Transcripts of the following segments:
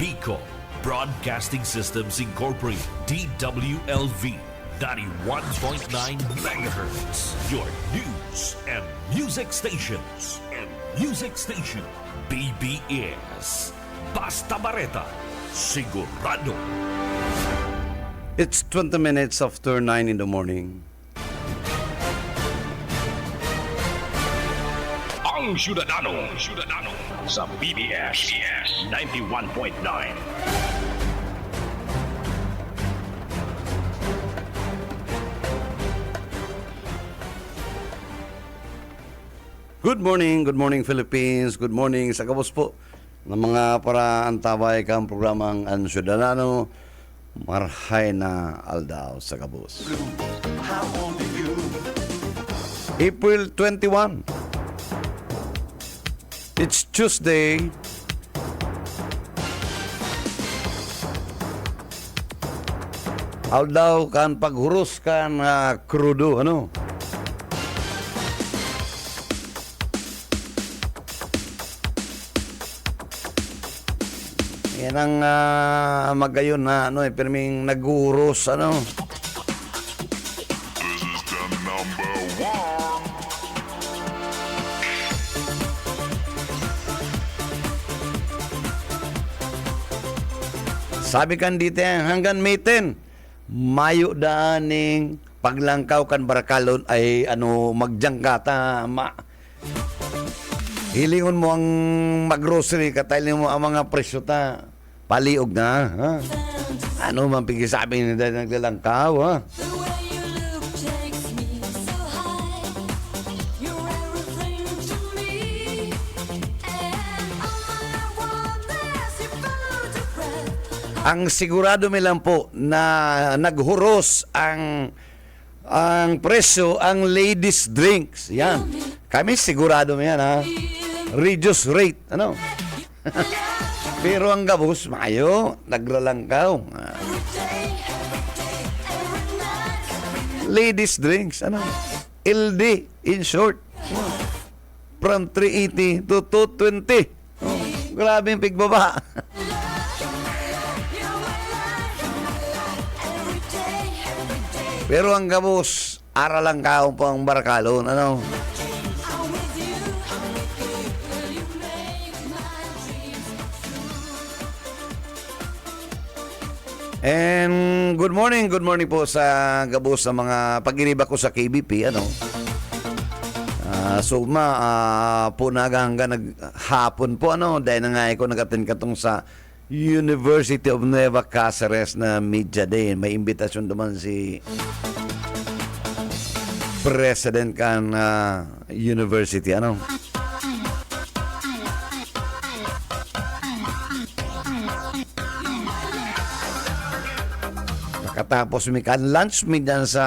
Bico Broadcasting Systems Incorporated, DWLV, 91.9 megahertz. Your news and music stations. BBS. Basta Bareta, sigurado. It's 20 minutes after 9 in the morning. Ang Syudadano sa BBS 91.9. Good morning Philippines, good morning sa kabos po ng mga para antaway kang programang Ang Syudadano, marhay na aldaw sa kabos. April 21. It's Tuesday. Aldaw kan paghurus kan krudo, ano? Yan ang magayon na pirming nagurus, ano? This is the number one. Sabi kan dito hanggang miten, mayo daaning paglangkaw kan barakalon ay magjangkata hilingon mo ang maggrocery, katailin mo ang mga presyo ta. Paliog na, ha? Ano man pigisabi nila naglalangkaw, ha? Ang sigurado mi lang po na naghuros ang presyo, ang ladies drinks. Yan. Kami sigurado mo yan, ha? Reduce rate, ano? Pero ang gabos, mayo, nagralangkaw. Ladies drinks, ano? LD, in short. From 380 to 220. Oh, grabe yung pigbaba. Pero ang gabos, aralang kaong po ang barakalon, ano? And good morning po sa gabos sa mga pag-iriba ko sa KBP, ano? Punaga hanggang naghapon po, ano? Dahil na nga ako nag-attend katong sa University of Nueva Cáceres na Media Day. May imbitasyon naman si President kan University, ano? Katapos may kan lunch mi dyan sa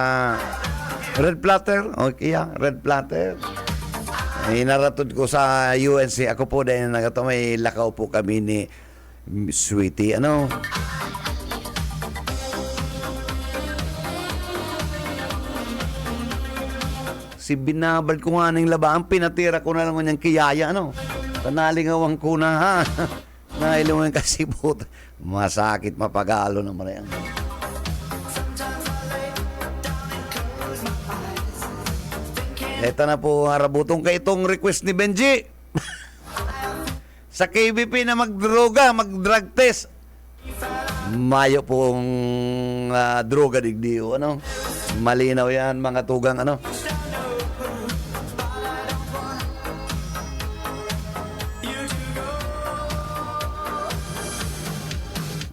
Red Platter. Okay, Red Platter. Inaratod ko sa UNC. Ako po dahil may lakaw po kami ni Sweetie, ano? Si binabal ko nga ng labaan, pinatira ko na lang kanyang kiyaya, ano? Panalingawang ko na, ha? Nailungan kasi po. Masakit, mapagalo naman yan. Ito na po, harabutong kay itong request ni Benji. Sa KBP na magdroga, mag-drug test. Mayo pong droga digdiyo, ano? Malinaw yan, mga tugang, ano?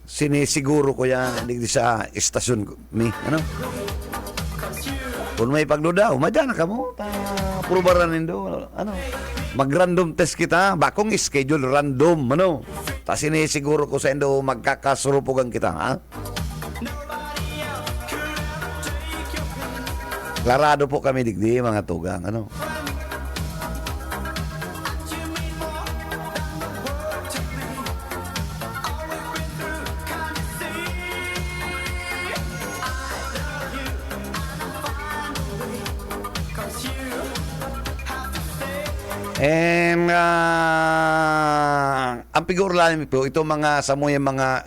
Sinisiguro ko yan digdi sa istasyon mi, ano? Kung may pagduda, umadya na ka mo. Prubaran nindo, ano? Mag-random test kita, bakong schedule random, ano? Tapos sinisiguro ko sa indo magkakasurupugan kita, ha? Klarado po kami digdi, mga tugang, ano? And ang figure lalim po, ito mga samoy mga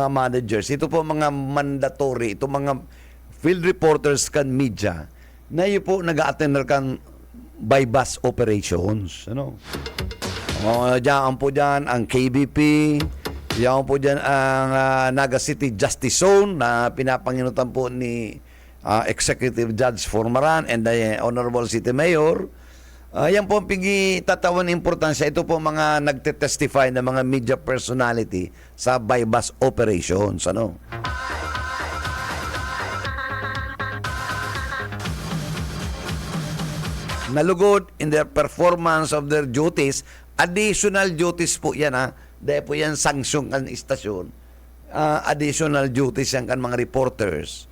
managers, ito po mga mandatory, ito mga field reporters kan media na yun po nag-attend kan by bus operations. Ano? Diyan po dyan ang KBP, diyan po dyan ang Naga City Justice Zone na pinapanginutan po ni Executive Judge Formaran and the Honorable City Mayor. Yan po ang tatawan importansya. Ito po mga nagte-testify na mga media personality sa by bus operations. Ano? Nalugod in their performance of their duties. Additional duties po yan, ha. Dahil po yan sanksyon kan istasyon. Additional duties yan kan mga reporters.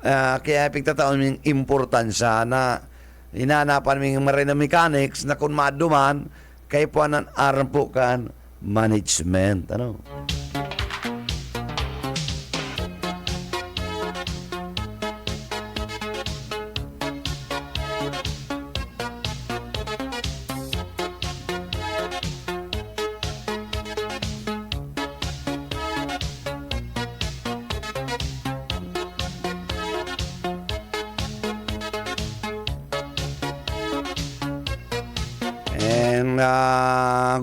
Kaya pagtataon yung importansya na hinanapan ng marina mechanics na kung maduman, kay po anan aram po kan management. Ano? And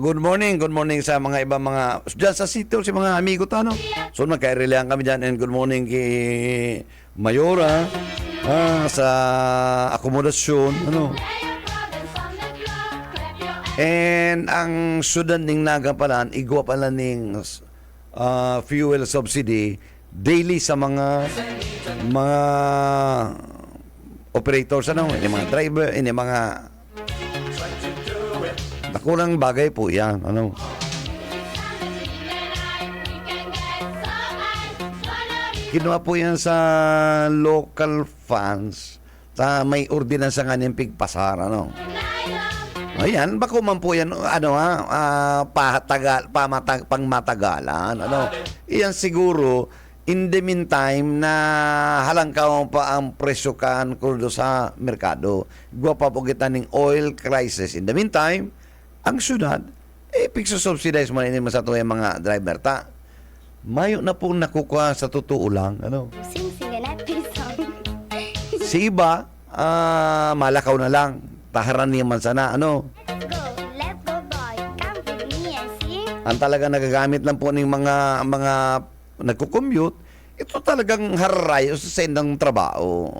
good morning sa mga ibang mga dyan sa sitio, si mga amigo tano. So magkairilehan kami dyan, and good morning kay Mayora sa akomodasyon, ano. And ang sudan ning nagapalan, igwa pala ning fuel subsidy daily sa mga operators, ano, ini mga driver, ini mga nakulang bagay po yan, ano. Kinuha po yan sa local funds, sa may ordinansa nga niyang pigpasar, ano. Ayan, bako man po yan, ano, pangmatagalan, ano. Iyan siguro, in the meantime, na halangkaw pa ang presyo kan krudo sa merkado. Gwa pa po kita ng oil crisis. In the meantime, ang syudad, pigsusubsidize man ini sa tuwing mga driver ta. Mayo na po nakukuha sa totoo lang, ano. Si iba, malakaw na lang. Taharan niya man sana, ano. Let's go boy, come with me and see. Ang talaga nagagamit lang po ng mga nagko-commute, ito talagang haray o sa sendang trabaho.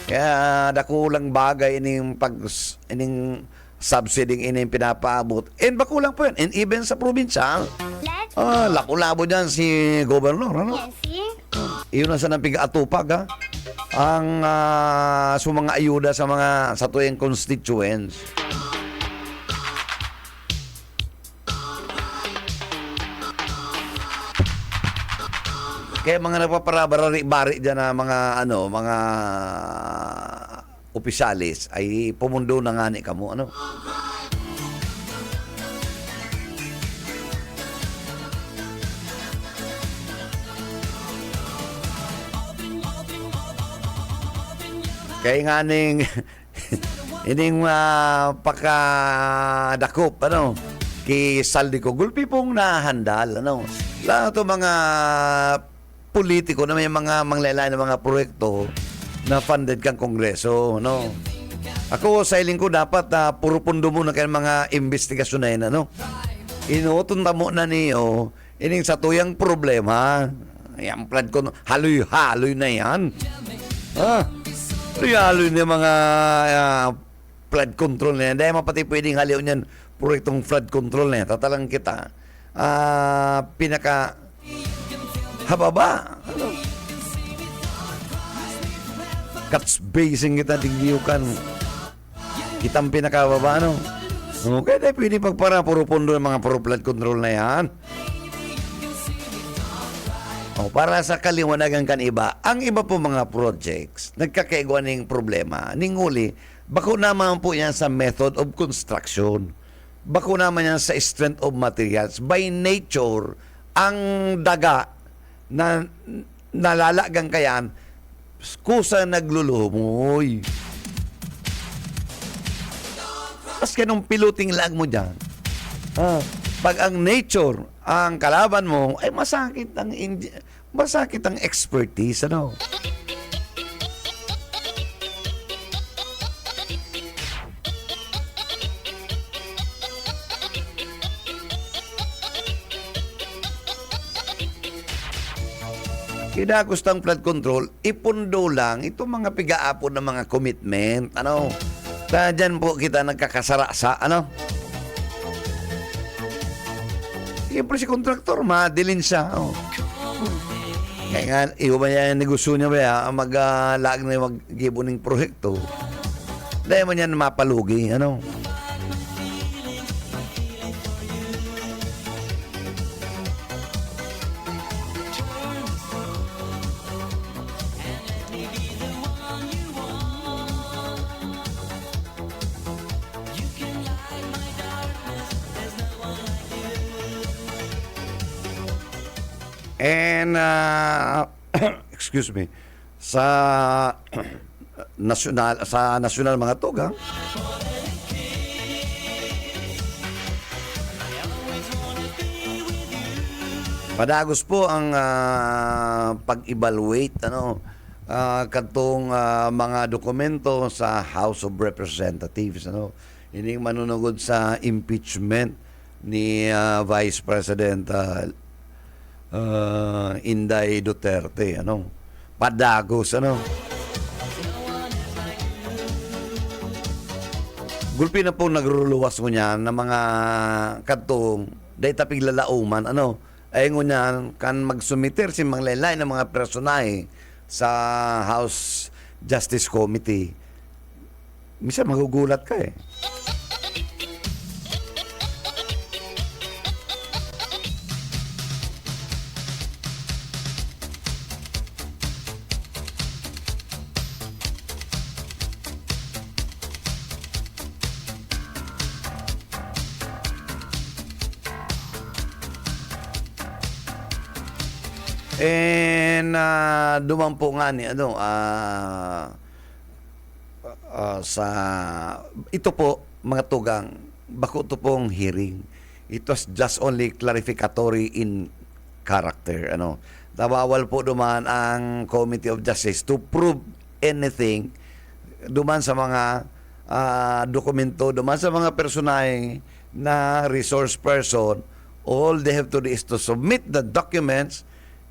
Kaya dakulang bagay ining subsidy ining pinapaabot. And bakulang po yan. And even sa probinsya, Let's lakulabo dyan si Governor, ano? and see. Iyon na sa napiga-atupag, ha? Ang sa mga ayuda sa tuyong constituents. Kaya mga nagpaparabari-bari dyan na mga opisyalis ay pumundo na nga ni kamo, ano. Kaya nga ning ining pakadakop, ano, ki saldi ko gulpi pong nahandal, ano. Lahat to mga politiko na may mga manglaylay na mga proyekto na funded kang kongreso, no. Ako sa iling ko dapat puro pundo mo na kay mga investigasyon na yun, ano. Inutunta mo na niyo ining sa tuyang problema. Yan plan ko, haloy-haloy na yan. Haloy na mga flood control na yan. Dahil mapati pwedeng haliw niyan proyektong flood control na yan. Tatalang kita pinaka hababa, ano? Cuts basing kita tinggiukan kitang pinakababa, ano? Okay, dahil pwede pagpara puro pondo ng mga puro flood control na yan. Para sa kaliwanagan kan iba, ang iba po mga projects nagkakaigwa ng problema ninguli, bako naman po yan sa method of construction, bako naman yan sa strength of materials. By nature, ang daga na nalalagang kayan kusa naglulumoy. maski anong piloting lag mo dyan. Pag ang nature, ang kalaban mo, ay masakit ang expertise, ano? Kinagustang flood control, ipundo lang itong mga pigaapon ng mga commitment, ano? Kaya dyan po kita nagkakasara sa, ano? Siyempre si kontraktor, madilin siya, oh. Kaya nga, iyo ba yan negosyo niya ba, mag-lag na mag-gibuning proyekto. Dahil man yan mapalugi, ano? And excuse me, sa national mga tugang, padagos po ang pag-evaluate kadtong mga dokumento sa House of Representatives, ano, ini manunugod sa impeachment ni Vice President Inday Duterte, ano, padagos, ano. Gulpi na po nagruluwas ko niyan ng mga kadtong day tapig lalauman, ano, ay ngunyan kan magsumiter si manglaylay ng mga personahe sa House Justice Committee. Misa magugulat ka eh. And duman po nga ni sa ito po mga tugang, bako ito pong hearing. It was just only clarificatory in character, ano. Nabawal po duman ang Committee of Justice to prove anything duman sa mga dokumento, duman sa mga personahe na resource person. All they have to do is to submit the documents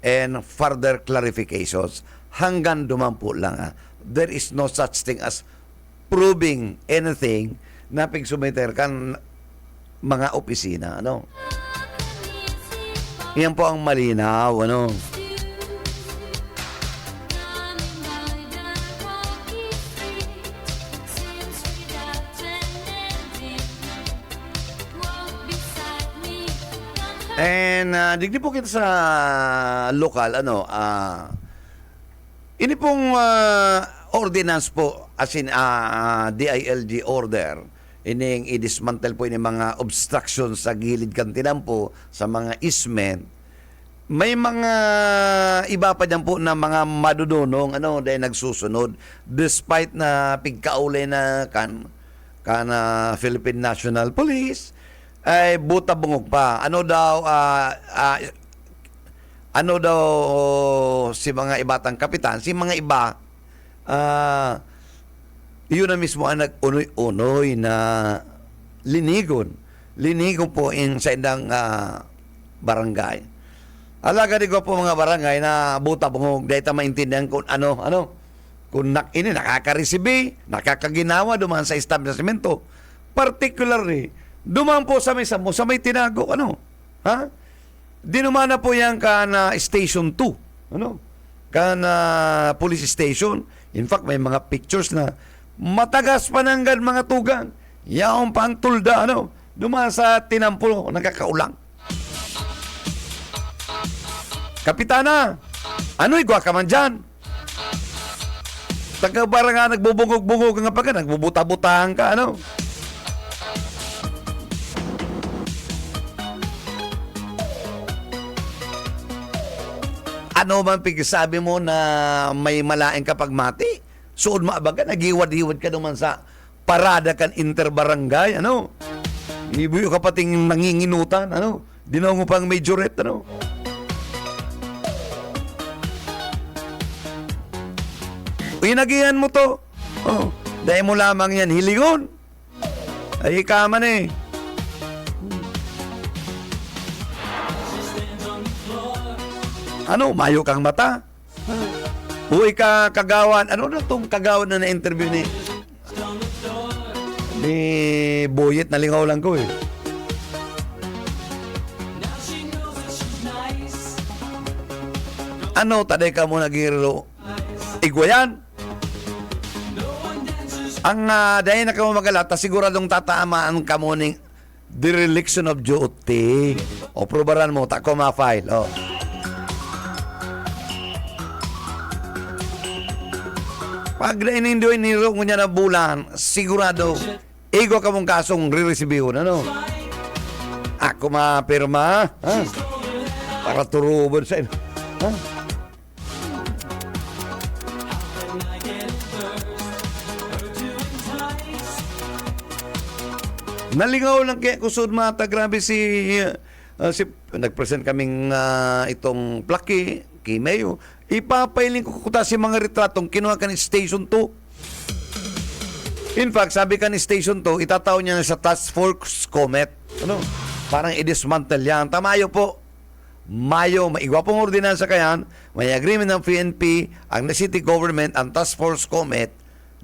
and further clarifications. Hanggang duman po lang. There is no such thing as proving anything na pigsumiter kan mga opisina, ano. Yan po ang malinaw, ano. And digdi po kita sa lokal, ano, ini pong ordinance po, as in DILG order, ining i-dismantle po ini mga obstruction sa gilid kantinan po, sa mga easement. May mga iba pa dyan po na mga madudunong, ano, dahil nagsusunod, despite na pigkaulay na Philippine National Police, ay buta bungog pa. Ano daw si mga ibatang kapitan, si mga iba, yun na mismo ang nag-unoy-unoy na linigon po sa indang barangay. Alaga di ko po mga barangay na buta bungog, dahil maintindihan kung kung nakaka-resibe, nakakaginawa duman sa establishmento. Particularly, duman po sa may tinago, ano? Ha? Dinumana po yan Station 2, ano? Police station. In fact, may mga pictures na matagas pananggan mga tugang. Yaong pang tulda, ano? Duman sa tinampo, nagkakaulang. Kapitana, ano'y gwa ka man dyan? Taga-bara nga nagbubungog-bungog nga pagka, nagbubuta-butahan ka, ano? Ano man pigsabi mo na may malaing kapag mati? Suod maabaga, nagiwad-hiwad ka naman sa parada kan interbarangay, ano? Ibuyo ka pating nanginginutan, ano? Dinaw mo pang majorette, ano? Inagihan mo to. Oh, dahil mo lamang yan hilingon. Ay, ikaman eh. Ano, mayo kang mata? Uy, kagawan. Ano na itong kagawan na na-interview ni Boyet? Nalingaw lang ko eh. Ano, taday ka mo nagiro? Igwayan. Ang dahil na ka mo magalata, siguradong tatamaan ka mo ng dereliction of duty. O, probaran mo, tako ma-file. O. Pag nainindoy niro niya na bulan, sigurado, ego ka mong kasong re-receive ano? Ako mapirma, ha? Para turubon sa ino. Ha? Nalingaw lang kaya kusod mata, grabe si nag-present kaming itong plaki, kay Mayo. Ipapailing ko kuta si mga retratong kinuha ka ni Station 2. In fact, sabi ka ni Station 2, itataw niya na sa Task Force Comet. Ano? Parang i-dismantle yan. Tamayo po. Mayo, maigwa pong ordinansa kayan, may agreement ng PNP, ang city government, ang Task Force Comet,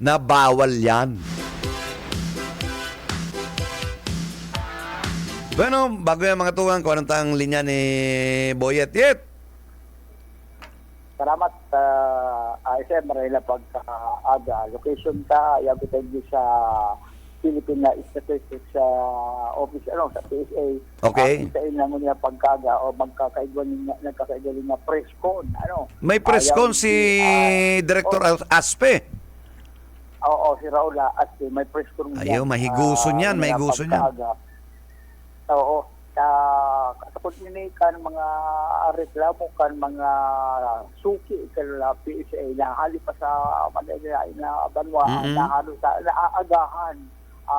na bawal yan. Bueno, bago yung mga tuwang, kung anong tang linya ni Boyet. Yet! Salamat SM Marila pagkaaga. Location ta ayaw ko tayo sa Philippine Statistics sa office sa PSA. Okay. Sa inyo mo niya pagkaaga o nagkakaigwan na press con. May press con si Director Aspe. Oo, si Raul Aspe may press con niya. Ayaw, mahiguson yan, mahiguson yan. Oo. Katapos nini kan mga reklamo kan mga suki kan PSA na hali pa sa Manila na banwa na halo sa naaagahan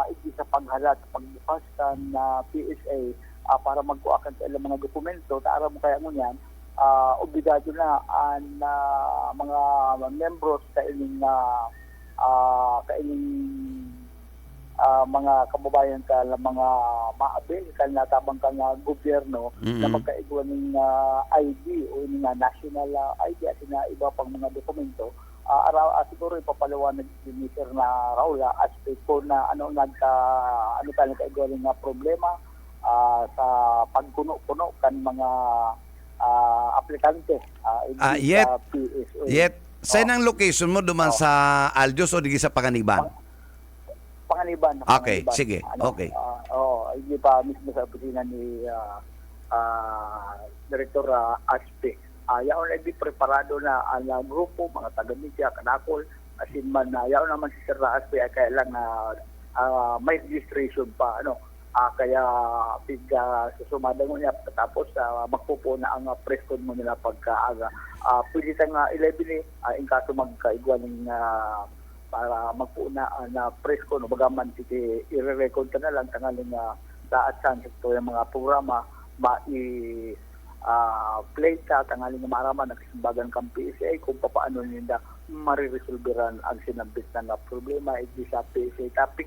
hindi sa paghalat pagbukas kan na PSA para magkuha kan sa ilang mga dokumento taara mo kaya mo yan obligado na ang mga membros sa ining mga kababayan ka mga maabil ka natabang ka nga gobyerno na magkaigwan ng ID o ng national ID at na iba pang mga dokumento siguro ipapaliwanag ni Mr. na Raula aspect ko na nagkaigwan ng problema sa pagkuno-kuno kan mga aplikante yet saan ang location mo duman sa Aljos o digi sa Panganiban? Panganiban. Okay, sige. Okay. Hindi pa mismo sa opisina ni Director Aspe. Yaon na di preparado na ang grupo, mga taga-media, kanakol, asin man yaon naman si Sir Aspe ay kaya lang may registration pa. Kaya susumada mo niya tapos magpupo na ang press con mo nila pagkaaga. Pwede tayong 11 in kaso magkaigwa ng para magpuna na press ko no bagaman i-record ka na lang tangaling lahat sa yung mga programa play ka tangaling maraman nagsimbagan kang PSA kung paano nila mariresolveran ang sinabit na problema hindi sa PSA tapig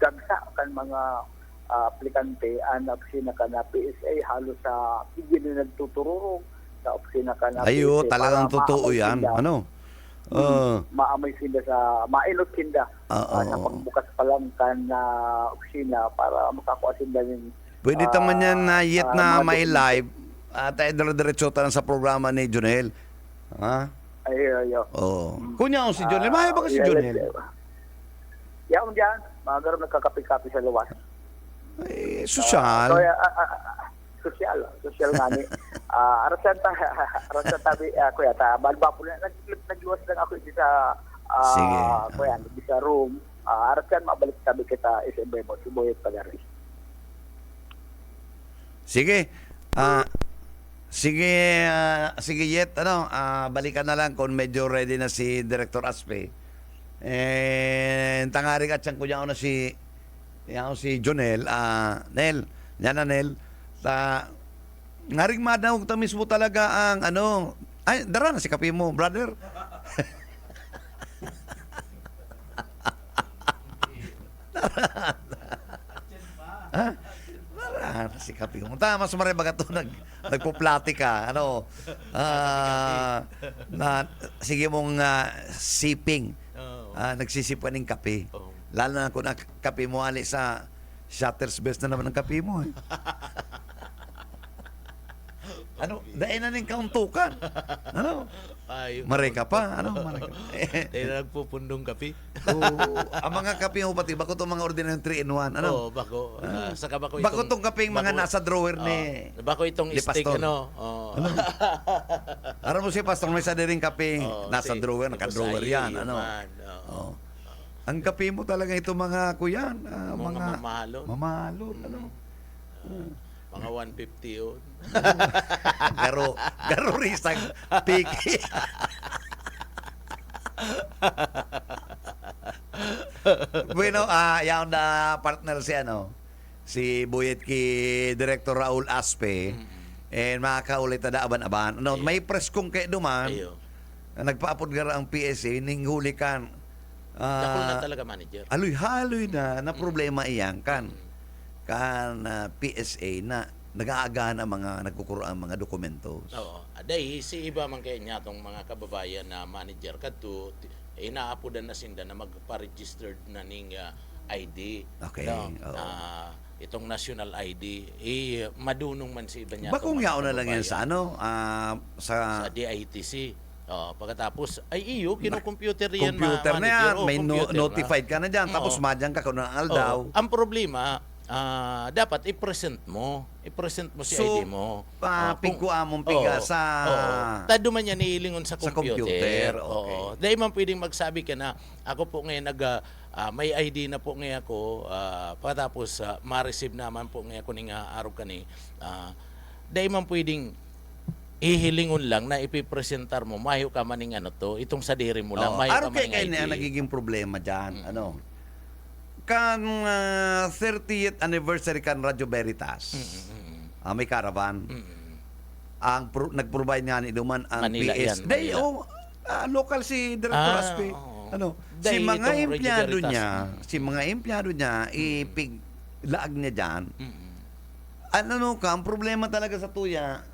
dagsa kan mga aplikante ang opisina ka na PSA halos sa hindi na nagtutururong sa opisina ka na Ayo, PSA talagang totoo yan. maamoy sila sa mailot sila sa pagbukas pa lang kan na opisina para makakuha sila ng pwede taman yan na yet na may live tayo dire-diretso tayo sa programa ni Jonel. Ha? Ayo. Kunya si Jonel. Mahay ba ka si Jonel? Yaon dyan. Magkaroon nagkakapi-kapi sa luwas. Sosyal. Social nga ni. Arasan tabi kuya ta balba po na nagluwas lang ako dito sa kuya dito sa room. Arasan mabalik tabi kita SMB mo si Boyet Pagaris. Sige. Sige Yet, balikan na lang kung medyo ready na si Director Aspe. Tangari ka ko na si Jonel, Nel, yan na Nel, ngaring madawag ta mismo talaga ang ay, dara na si kape mo, brother. Ha? Dara na si kape mo. Tama, sumari baga to, nagpo-plati ka, sige mong sipping. Nagsisip ka ng kape. Lalo na kung kape mo ali sa Shutters Best na naman ang kape mo. Dahil na ning kauntukan. Maray ka pa. Maray ka pa. Dahil na nagpupundong kape. Ang mga kape mo pati, bako itong mga ordinary 3-in-1. Bako. Saka bako Bako itong kapeng mga nasa drawer ni bako itong stick, Pastor. Aram mo si Pastor, may sadiring kapeng nasa drawer, naka-drawer yan. Ang kape mo talaga ito mga kuyan. Mga mamahalon. Mamahalon. Mga 150 yun. Garo risang piki. Bueno, yaon na partner si Buyet ki Director Raul Aspe. And makakaulit na aban-aban. May press kong kay duman. Nagpaapod gara ang PSA ning hulikan. Dakol na talaga manager. Haloy na problema iyan kan PSA na nag-aaga na mga nagkukuraan mga dokumento. Oo. Dahil si iba man kaya niya itong mga kababayan na manager kadto inaapodan na sinda na magpa-registered na ning ID. Okay. Itong national ID madunong man si iba niya. Bakong yaon na lang yan sa sa DITC. Pagkatapos ay kino-computer yan computer na yan, may computer notified ka na dyan, tapos madyan ka kung aldaw. Ang problema, dapat i-present mo si ID mo. Pigkuha mong piga sa tado man yan iilingon sa computer. Okay. Dahil man pwedeng magsabi ka na ako po ngayon may ID na po ngayon ako, pagkatapos ma-receive naman po ngayon ako ning araw kani. Dahil man pwedeng ihilingon lang na ipipresentar mo, mayo ka maning itong sadiri mo lang, mayo ka maning ID. Kaya nagiging problema dyan, kan 30th anniversary kan Radyo Veritas, may caravan, nag-provide nga ni Duman ang Manila PS. Manila. Local si Director Aspe. Si mga itong empleyado Radyo Veritas. niya, ipiglaag niya dyan. Ang problema talaga sa tuya,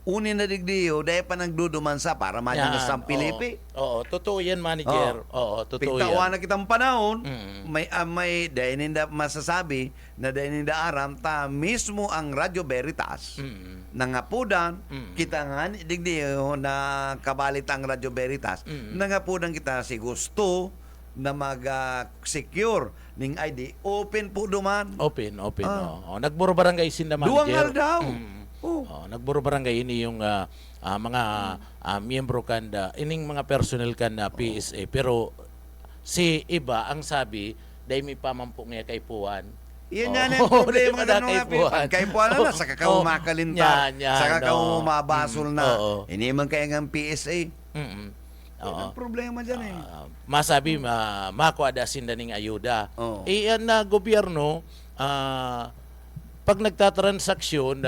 unin na digdiyo, dahil pa nagduduman sa para madyan na sa Pilipi. Totoo yan, manager. Totoo yan. Pigtawa na kitang panahon, may dahil ninda masasabi na dahil ninda aram, mismo ang Radyo Veritas, nangapudan, kita nga digdiyo na kabalit ang Radyo Veritas, nangapudan kita si gusto na mag-secure ning ID, open po duman. Open. Nagburo barangay sinda manager. Duwangal daw. Nagburo barangay ini yung mga miyembro kanda, ining mga personnel kanda PSA. Pero si iba ang sabi, dahil may pamampo nga kay Puan. Yan yung problema ka nga kay Puan na, sa kakao makalinta, sa kakao mabasol na. Hindi man kaya ng PSA. Ang problema dyan masabi makuha sinda ning ayuda. Iyan na gobyerno pag nagtatransaksyon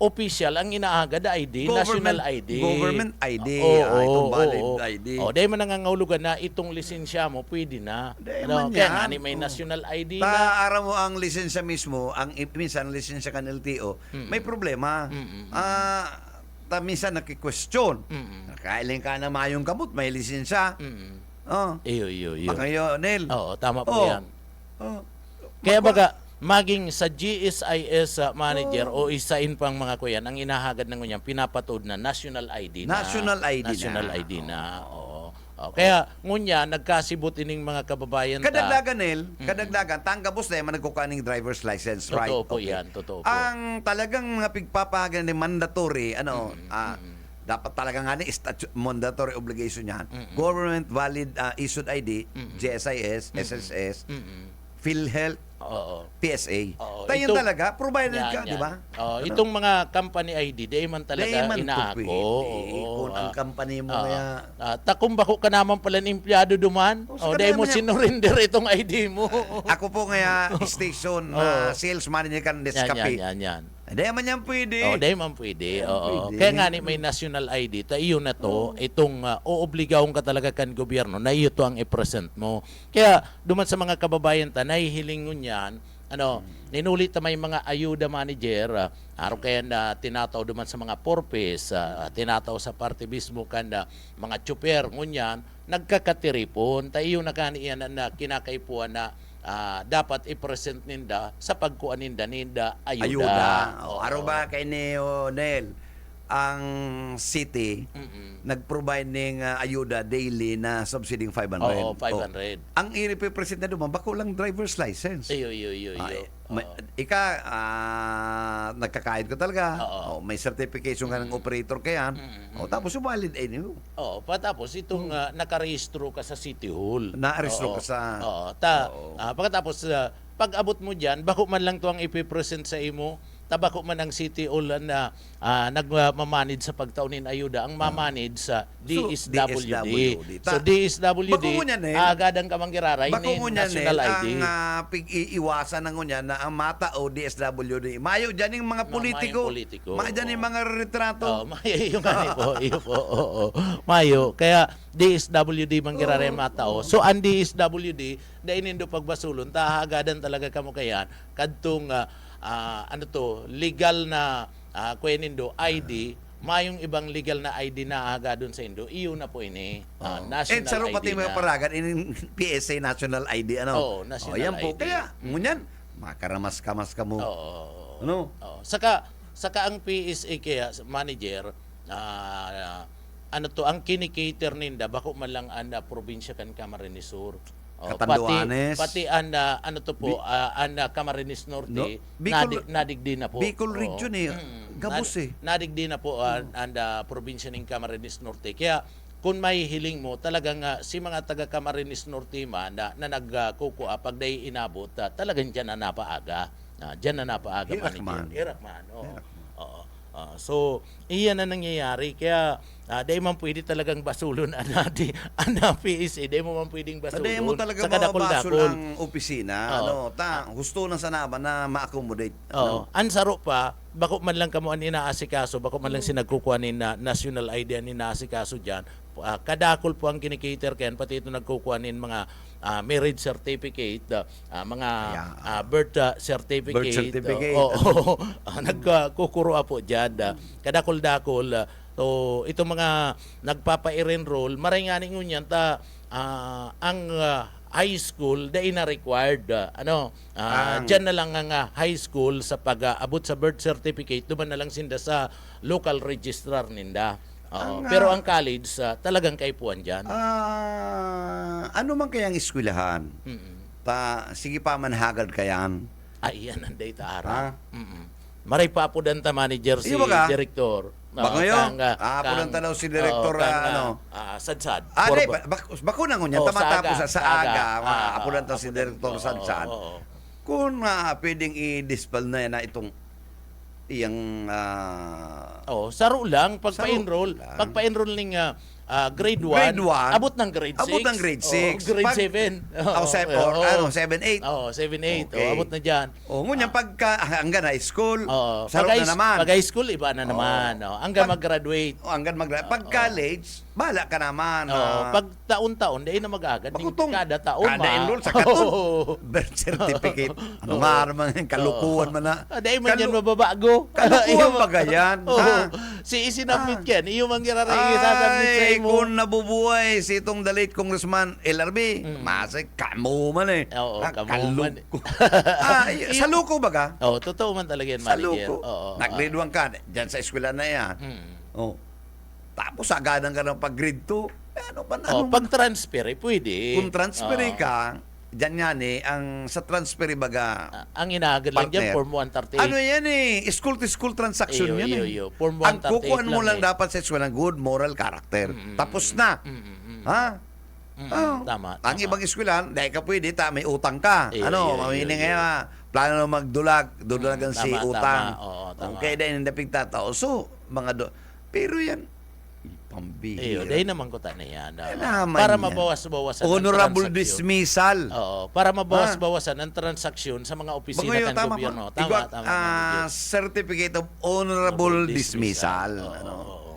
official ang inaaga da ID, national ID. Government ID. Itong valid ID. Dahil man nangangahulugan na itong lisensya mo, pwede na. Kaya nga may national ID na. Araw mo ang lisensya mismo, minsan ang lisensya ka ng LTO, may problema. Minsan nakikwestiyon. Nakailing ka na mayong gamot, may lisensya. Iyo. Baka yun, Nel. Tama po yan. Kaya baga, maging sa GSIS manager o isain pang mga kuyan, ang inahagad ng kunyan, pinapatood na national ID na. National ID na. Kaya ngunya nagkasibot ining mga kababayan kadagdagan Nel, tanggabos na man nagkukaning driver's license, right? Totoo po yan, totoo po. Ang talagang mga pigpapahagan ni mandatory, dapat talaga nga ni mandatory obligation yan. Government valid issued ID, GSIS, SSS, PhilHealth, Oo. PSA. Oo, Tayo ito- talaga, provided Yan, ka, yan. di ba? Oh, itong mga company ID, di man talaga Di man inaako. pwede. Kung ang company mo kaya... Takum bako ka naman pala ng empleyado duman. sa O, dahil mo kanila man yan. sinurinder itong ID mo. Ako po nga station na sales manager ka ng Yan, Nescafe. yan. Hindi man yan pwede. Oh, dahil man pwede. Oo. pwede. Kaya nga ni may national ID, ta iyo na to, itong oobligawon ka talaga kan gobyerno na iyo to ang i-present mo. Kaya duman sa mga kababayan ta, nahihilingon yan, ninulit ta may mga ayuda manager, araw kaya na tinataw duman sa mga purpose, tinataw sa party mismo kan mga tsuper, ngunyan, nagkakatiripon, ta iyo na kaniyan na kinakaipuan na dapat i-present ninda sa pagkuan ninda ayuda. Ayuda. Oo. Araw ba kay ni Nel, ang city nag-provide ng ayuda daily na subsiding 500. Oo, 500. Ang i-represent na doon, bako lang driver's license. Iyo. Nagkakayod ka talaga. Oo. May certification ka ng operator ka yan. Tapos valid niyo. Oo, patapos itong nakarehistro ka sa City Hall. Na-rehistro Oo. ka sa- Oo. Pagkatapos pag-abot mo diyan, bako man lang to ang ipipresent sa imo. Tabako man ang City Hall na nagmamanage sa pagtaunin ayuda, ang mamanage sa DSWD. So DSWD, Bako mo niyan, agadang kamangiraray Bako ni mo niyan, National ID. ang pig-iiwasan ng ngunyan na ang matao DSWD. Mayo dyan yung mga politiko. mayong politiko. Mayo dyan yung mga retrato. Mayo yung iyo po. Oo. Mayo. Kaya DSWD manggiraray matao. So ang DSWD, dainindo pagbasulon, tahagadan talaga kamo kayan, kadtong legal na kwenindo ID, mayong ibang legal na ID na aga doon sa Indo, iyo na po ini. National Saro ID pati mga na. paragan in PSA National ID Oo, national yan po. ID. Kaya ngunyan makaramas-kamas ka mo. Oo. Ano? Oo. Saka ang PSA kaya manager, ang kinikater ninda, bako man lang ang probinsya kan Camarines Sur. Catanduanes. Pati ang Camarines Norte, Bicol- nadigdi na po. Bicol region Gabos Nadigdi na po ang probinsya ng Camarines Norte. Kaya kung may hiling mo, talagang si mga taga Camarines Norte man na nagkukua, pag day inabot, talagang dyan na napaaga. Dyan na napaaga. Hirak man. Hirak man. Oo. So, iyan na nangyayari. Kaya, dahil man pwede talagang basulon ang PSA. Dahil mo man pwedeng basulon. Hindi mo talaga sa mabaso kadakol-dakol. ng opisina. Gusto na sana ba na ma-accommodate? Oo. Ansaro pa, bako man lang kamo ang inaasikaso, bako man lang sinagkukuhanin na national ID ang inaasikaso dyan. Kadakol po ang kinikater kayan, pati ito nagkukuhanin mga marriage certificate, mga birth certificate. Birth certificate. Oo. Nagkukuro po dyan. Kadakol-dakol. So, itong mga nagpapa-enroll, maray nga ninyo yan, ang high school, dahil na required. Diyan na lang ang high school sa pag-abot sa birth certificate, duman na lang sinda sa local registrar ninda. Pero ang college, talagang kaipuan dyan. Ano man kayang eskwelahan? Sige pa manhagad kayan. Yan ang data ara. Maray pa po danta manager si Iyo ba ka? director. Bako ngayon? Pulang tanaw si director, Sadsad. Bako na ngunyan, tamatapos sa aga. Pulang tanaw si director Sadsad. Kung pwedeng i-dispel na itong iyang saro lang pagpa-enroll ning grade 1 abot ng grade 6 abot ng grade 6 grade 7 7 8 abot na diyan ngunyan pagka hanggang high school saro na naman pag high school iba na naman hanggang mag-graduate pag college bahala ka naman pag taon-taon dahil na mag-agad kada taon kada enroll sa katon birth certificate ano nga naman kalukuhan man na dahil man yan mababago kalukuhan bagayan si isinamit yan iyo manggiraray isasabit sa imo kung nabubuhay si itong dalit Congressman LRB masay kamo man kamo man sa luko baga totoo man talaga yan sa manager luko nag-grade 1 ka dyan sa eskwela na yan tapos agadan ka ng pag-grade 2 pag transfer pwede kung transfer ka dyan yan ang sa transfer baga ang inaagad lang dyan, Form 138. ano yan school to school transaction yan Form 138 ang kukuhan mo lang eh. dapat sa eskwela good moral character tapos na ha Tama. Ang ibang eskwelahan, dahil ka pwede, may utang ka. Iyo, Mamini iyo. ngayon, plano na dudulagan si Tama, utang. tama. Oo, tama. Okay, dahil hindi pigtatao. So, pero yan, Iyo, pambihira. dahil naman ko na yan. Naman Para yan. mabawas-bawasan ang Honorable transaksyon. dismissal. Oo, para mabawas-bawasan ang transaksyon sa mga opisina Bagoy, ng tama gobyerno. po. Igwa, Manager. certificate of honorable dismissal. Oo, Ano? oo.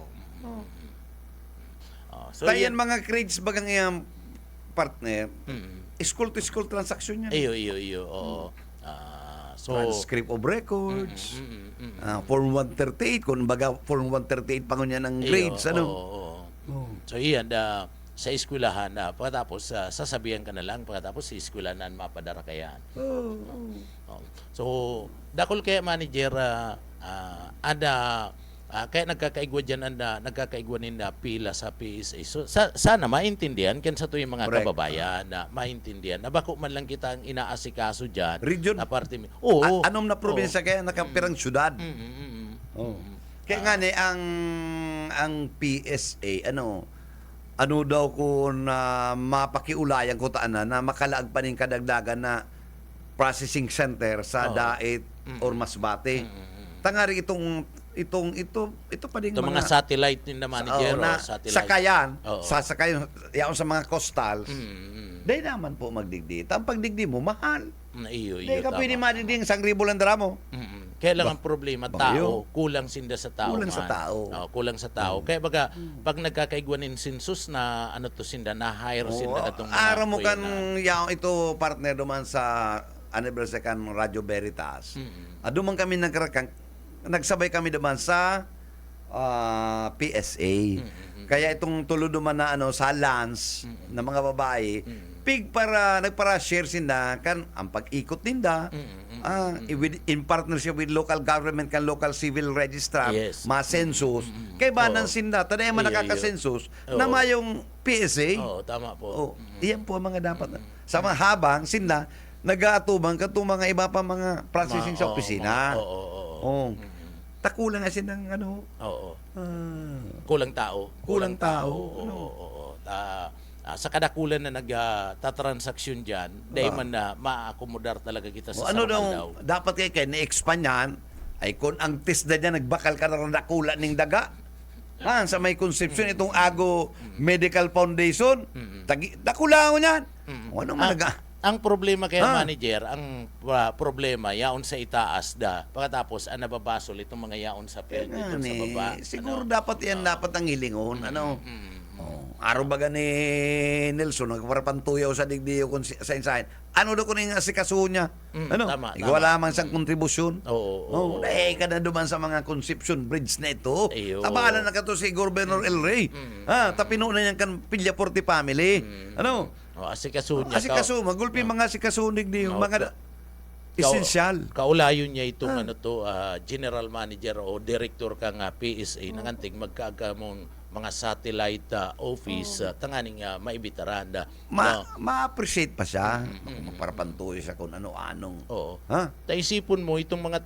So, Tayan mga grades bagang iyang partner, school to school transaction yan. iyo. Oo. So, Transcript of records, Form 138, kung baga Form 138 pa niya ng grades, iyo, ano? oo. So, iyan, sa eskwelahan, pagkatapos, sasabihan ka na lang, pagkatapos sa eskwelahan, mapadara ka yan. Oo. So, dakol kaya manager, kaya nagkakaigwa dyan, nagkakaigwanin na pila sa PSA. So, sana maintindihan, kan sa yung mga Correct. kababayan, na maintindihan, na bako man lang kita ang inaasikaso dyan. Region? Na parte, oo. Anom na probinsya kaya nakapirang syudad. Oh. Kaya nga ni ang PSA ano daw ko na mapakiulayan ko taan na makalaag pa ning kadagdagan na processing center sa Dait or Masbate. Tangari ito pa ding Ito mga satellite din na manager. na satellite. sakayan, Oo. sasakayan yaon sa mga coastals. Dahil naman po magdigdi. Ang pagdigdi mo mahal. Iyo, Dahil ka tama. pwede madigdi ang 1,000 lang dara mo. Kaya lang ang problema, Bagyo. tao, kulang sinda sa tao. Kulang sa man. tao. Kulang sa tao. Kaya baga, pag nagkakaigwanin sinsus na sinda, na-hire sinda na itong Araw mo kuya kan yaong ito partner duman sa anniversary kan Radio Veritas. Duman kami nagsabay kami duman sa PSA. Kaya itong tulo duman na sa Lance na mga babae, nagpara share sinda kan ang pag-ikot ninda in partnership with local government kan local civil registrar Yes. ma-census kay banan sinda taday man Iyo, nakaka-census iyo. na Oo. mayong PSA. Oo, tama po. Oh, iyan po ang mga dapat. Sa mga habang sinda nag-aatubang katong mga iba pa mga processing sa opisina. Oh. Takulang nga sinang Oo. Kulang tao. Kulang tao. Oo. Sa kadakulan na nagtatransaksyon dyan, dahil man na ma-accommodar talaga kita sa ano daw Saramaldaw. dapat kay na-expand yan ay kung ang TISDA niya nagbakal ka na nakula ning daga. Sa may conception itong Ago Medical Foundation. Dakula ko niyan. Ano man Ang problema kaya manager, ang problema yaon sa itaas pagkatapos nababasol itong mga yaon sa field dito sa baba. Siguro dapat yan dapat ang hilingon. Araw baga ni Nelson nagparapantuyaw sa digdiyo kung sa insahin. Ano daw kung nga si kaso niya? Tama. Wala man siyang kontribusyon. Oo. Dahil ka na duman sa mga Conception Bridge na ito. Iyo. Tabalan na ka to si Governor El Rey. Tapino na yan kan Pilya Porti family. Asikaso niya. Asikaso, magulpi mga asikaso digdiyo. Mga esensyal. Kaulayon niya itong general manager o director ka nga PSA nangantig magkagamong mga satellite office tanganing maibitaran Ma-appreciate pa siya. Maparapantuyo siya kung ano-anong. Oo. Ha? Taisipon mo itong mga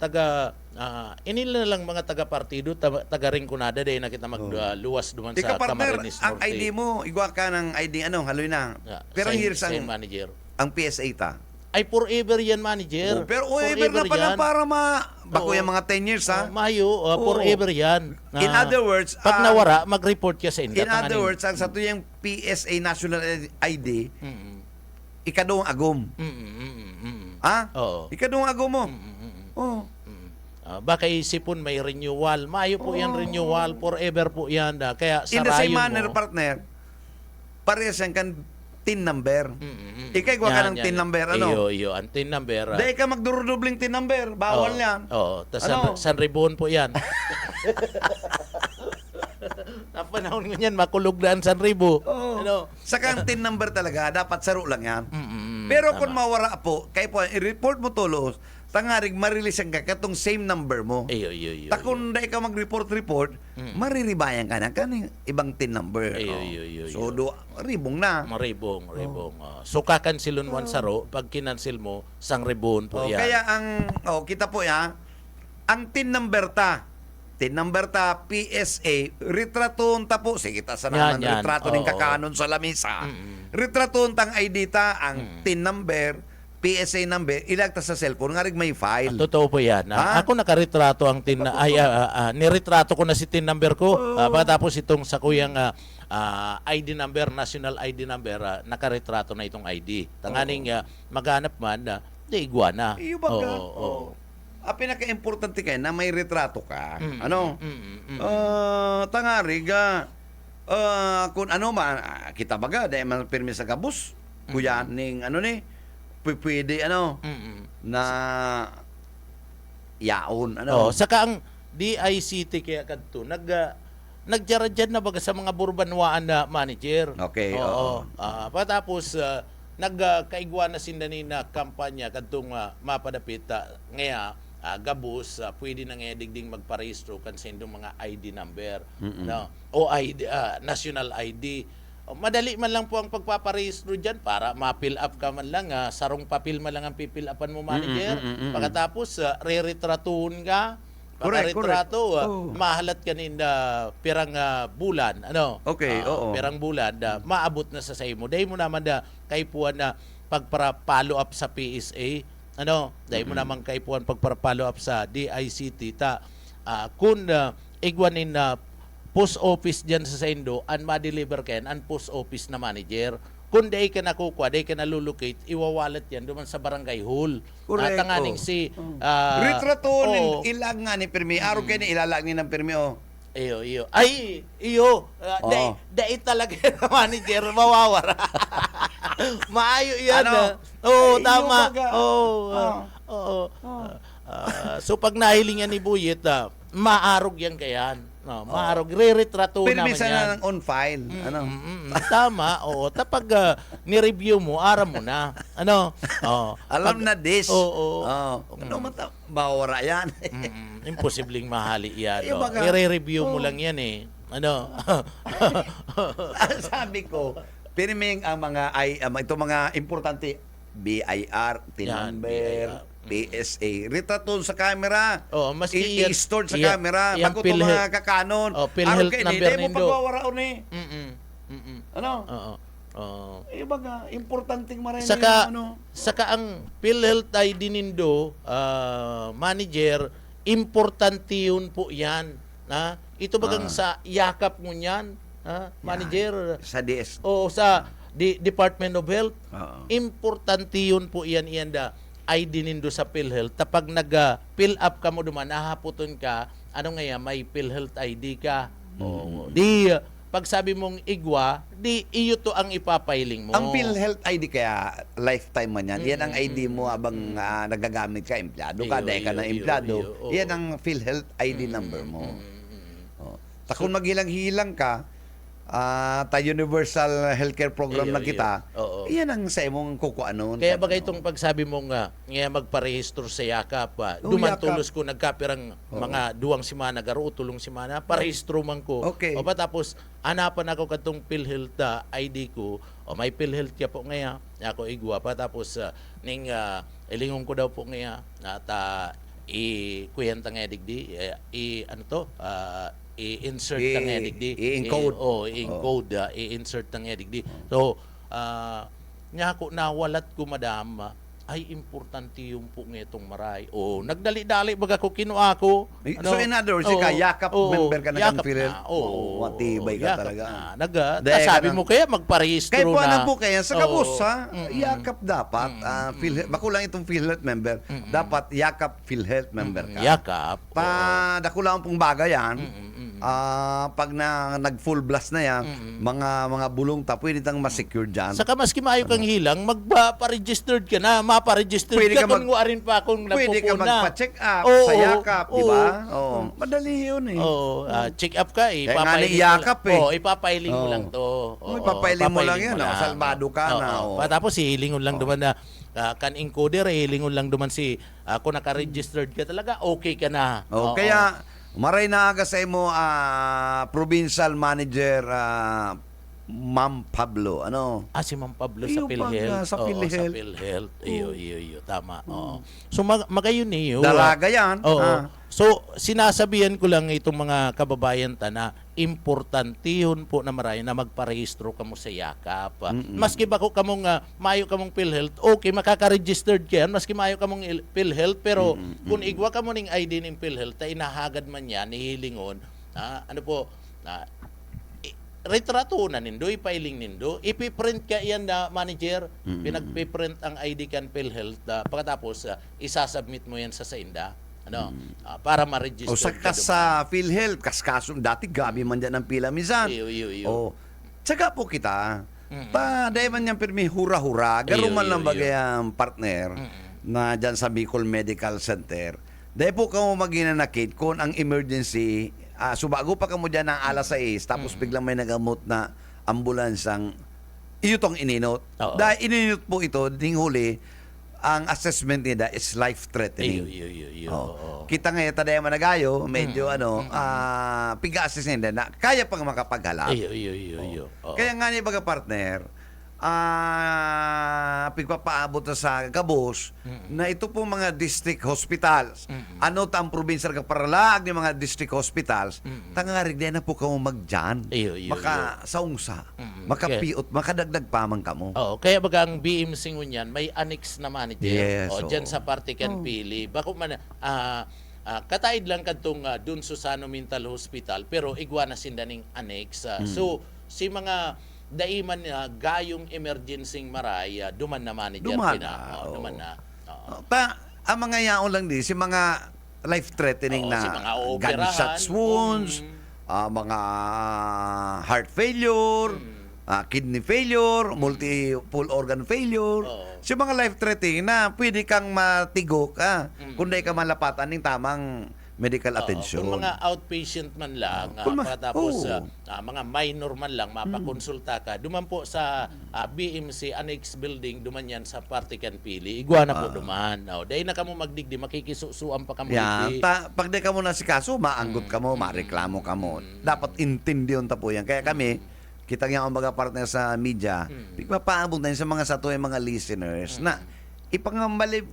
inila lang mga taga-partido, taga-ringkunada dahil na kita magluwas duman Ikaw sa partner, Camarines ang Norte. ID mo, igwa ka ng ID, haloy na. Pero same- years same ang manager. PSA ta. Ay, forever yan, manager. Pero forever na pala yan. para bako Oo. yung mga 10 years ha. Mayo, forever yan. In other words, pag nawara, mag-report ka sa inda. in other words, ang sa tuyang PSA national ID, ikadong agom. Ha? Oo. Ikadong agom mo. Oh. Baka isipon may renewal. Mayo po yan renewal. Forever po yan. Kaya In the same sarayon manner, mo. partner, parehas yan kan tin number. Ikay gwa ka ng tin number, Iyo. Ang tin number. Dahil ka magdurudubling tin number, bawal yan. Oo. Tas Ano? San Ribon po yan. Napanahon ko yan, makulog na ang San Ribo. Ano? Sa kan tin number talaga, dapat saro lang yan. Pero kung mawara po, kaya po, i-report mo tulos, tangarig marilis ang katong same number mo. Iyo. Takon dahil ka mag-report, mariribayan ka na kaning ibang tin number. Iyo. So, ribong na. Maribong. So, kakansilon mo ang saro, pag kinansil mo, San Ribon po yan. Kaya kita po ang tin number ta, tin number ta PSA, retraton ta po. Sige, ta sa Yan, naman yan. retrato ng Oo. kakanon sa lamisa. Retraton tang ID ta, ang tin number, PSA number, ilagta sa cellphone, nga rin may file. Totoo po yan. Ha? Ako nakaretrato ang niretrato ko na si tin number ko. Pagkatapos itong sa kuyang ID number, national ID number, nakaretrato na itong ID. Tanganing maghanap man, di iguana. Iyo ba ka? Oo. Ang pinaka-importante kayo na may retrato ka. Ano? Mm. Tangari ga, kung ano man, kita baga, dahil man pirmi sa kabus, kuya ning ano ni, pwede ano, na yaon, ano. Saka ang DICT kaya kadto nagdiara dyan na baga sa mga burbanwaan na manager. Okay, Oo. Patapos nagkaigwa na sinda na kampanya kadtong mapadapit ngaya gabus pwede na nga digding magparehistro kan sa indong mga ID number no o ID national ID. Madali man lang po ang pagpaparehistro dyan para ma-fill up ka man lang sarong papel man lang ang pipil upan mo manager. Pagkatapos re-retratuhon ka. Correct, Pagka-retrato, correct. mahalat ka ninda pirang bulan. Ano? Okay, oo. Pirang bulan, maabot na sa mo. Dahil mo naman kaipuan na pagpara-follow up sa PSA. Ano? Dahil mo naman kaipuan pagpara-follow up sa DICT. Kung igwanin na post office dyan sa Indo, ang ma-deliver ka yan, ang post office na manager. Kung dahi ka nakukuha, dahi ka nalulocate, iwawalat yan duman sa barangay hall. Correct, Tanganing si... retrato, ilang nga ni pirmi. Araw kayo ni ilalag ni ng pirmi, oh. Iyo. Ay, iyo. Dahil talaga na manager, mawawara. Maayo yan. Ano? Oo, Iyo tama. baga. Oo. So pag nahilingan ni Buyet, maarog yan kayan. No, maarog. Re-retrato Pirmi naman sana yan. ng on file. Ano? Tama, oo. Tapag ni-review mo, aram mo na. Ano? Oo. Alam na this. Oo. Ano mata? Bawara yan. Imposibleng mahali yan. Yung Oh. baga- I-review mo lang yan eh. Ano? Sabi ko, pirming ang mga ito mga importante BIR, tin Yan, number, BIR. PSA, retraton sa camera. Oo, maski yan- I-store sa yan- camera. yan Bago ito PhilHealth. mga kakanon. PhilHealth Araw kayo, number hindi mo nindo. pagwawaraon eh. Mm-mm. Ano? Oo. Baga, importanteng maray Saka, ano. saka ang PhilHealth ID nindo, manager, importante yun po yan. Ito bagang sa yakap mo yan, manager. Sa DS. O sa Department of Health, Oo. importante yun po yan ID nindo sa PhilHealth. Tapag nag-fill up ka mo duman, nahaputon ka, ano nga yan, may PhilHealth ID ka. Pag sabi mong igwa, iyo to ang ipapiling mo. Ang PhilHealth ID kaya lifetime man yan. Yan ang ID mo habang nagagamit ka, empleyado ka, dahil ka na empleyado. Oo. Yan ang PhilHealth ID number mo. Kung maghilang-hilang ka, universal healthcare program Iyo, na kita, oo. yan ang sa imong kukuanon. Kaya bagay itong pagsabi mong nga magparehistro sa yakap, dumantulos ko nagkapirang mga duwang simana, garo tulong simana, parehistro man ko. Okay. O pa tapos, anapan ako katong PhilHealth ID ko, o may PhilHealth ka po ngaya, ako igwa pa tapos, ilingon ko daw po ngaya, at i-kuyenta nga digdi, i-insert ka nga digdi. I-encode. I-encode, i-insert ka nga digdi. So, nya ako nawalat ko madam, ay importante yung po ngitong maray. Nagdali-dali baga ko kinuha ko. So in other words, ikaw, yakap member ka na ng PhilHealth. Matibay ka talaga. Dahil Sabi ka mo kaya magparehistro Kaya po na. po kaya sa kabus, Oo. yakap dapat, PhilHealth, makulang itong PhilHealth member, dapat yakap PhilHealth member ka. Yakap. Dakulang pong bagay yan, pag nag-full blast na yan, mga bulong ta, pwede tang ma-secure dyan. Saka maski maayo kang hilang, magpa-registered ka na, mapa-registered Pwede ka ka kung rin pa kung Pwede ka nagpupuna. magpa-check up Oo, sa yakap, di ba? oo. Madali yun eh. Check up ka, nga ipapailing ni yakap mo lang. eh. Ipapailing mo Oo. lang to. Ipapailing mo lang yan, salbado ka na. Tapos hilingon lang duman na kan encoder, hilingon lang duman si kung naka-registered ka talaga, okay ka na. Oo. Kaya, maray na aga sa imo, provincial manager, Ma'am Pablo, ano? Si Ma'am Pablo Iyo sa PhilHealth. pa nga, sa Oo, PhilHealth. sa PhilHealth. Iyo. Tama. Oo. So, magayon niyo. Dalaga yan. Oo. So, sinasabihan ko lang itong mga kababayan ta na importantihon po na maray na magparehistro kamo sa yakap. Maski ba ko kamong mayo kamong PhilHealth, okay, makaka-registered ka yan, maski mayo kamong PhilHealth, pero kung igwa kamo ning ID ning PhilHealth, ta inahagad man yan, nihilingon, ano po, retrato na nindo, ipailing nindo, ipiprint ka yan na manager, pinagpiprint ang ID kan PhilHealth, pagkatapos isasubmit mo yan sa SENDA, para ma-register. O sa sa PhilHealth, kaskasong dati gabi man dyan ang pila minsan. Iyo. O, tsaga po kita, pa dahil man yan pirmi hura-hura, garuman lang bagay ang partner na dyan sa Bicol Medical Center. Dahil po kamo maginanakit kung ang emergency, subago pa kamo dyan ng alas 6, tapos biglang may nagamot na ambulansang iyo tong ininot. Oo. Dahil ininot po ito, ding huli, ang assessment nila is life-threatening. Iyo. Oh. Kita ngayon, taday managayo, medyo piga-assess nila na kaya pang makapaghalap. Iyo. Oo. Kaya nga ni baga partner, pigpapaabot na sa Gabos na ito po mga district hospitals. Ano ta ang probinsya ng paralaag ng mga district hospitals, tangarig din na po kamo magdyan. Iyo. Maka saungsa, makapiot, makadagdag pa man kamo. Oo, kaya baga ang BMC ngunyan, may annex na manager. Yes, oo. Dyan sa party kan pili. Bako man, kataid lang kadtong dun Susano Mental Hospital, pero igwa na sindaning annex. So, si mga daiman gayong emergency maray, duman na manager. Duman Duman na. Ang mga yaon lang di, si mga life-threatening Oo, na si mga operahan. gunshots wounds, mga heart failure, kidney failure, multiple organ failure. Oo. Si mga life-threatening na pwede kang matigok kung di ka malapatan ng tamang medical attention. Kung mga outpatient man lang, tapos mga minor man lang, mapakonsulta ka, duman po sa BMC Annex Building, duman yan sa Partikan Pili. Igwa na po duman. Dahil na kamo magdigdi, makikisusuan pa kamo. Yan. Pag di ka mo na si kaso, maanggot ka mo, mareklamo ka mo. Dapat intindiyon ta po yan. Kaya kami, kita nga ang mga partner sa media, papaabot na yun sa mga satuay mga listeners na ipangambali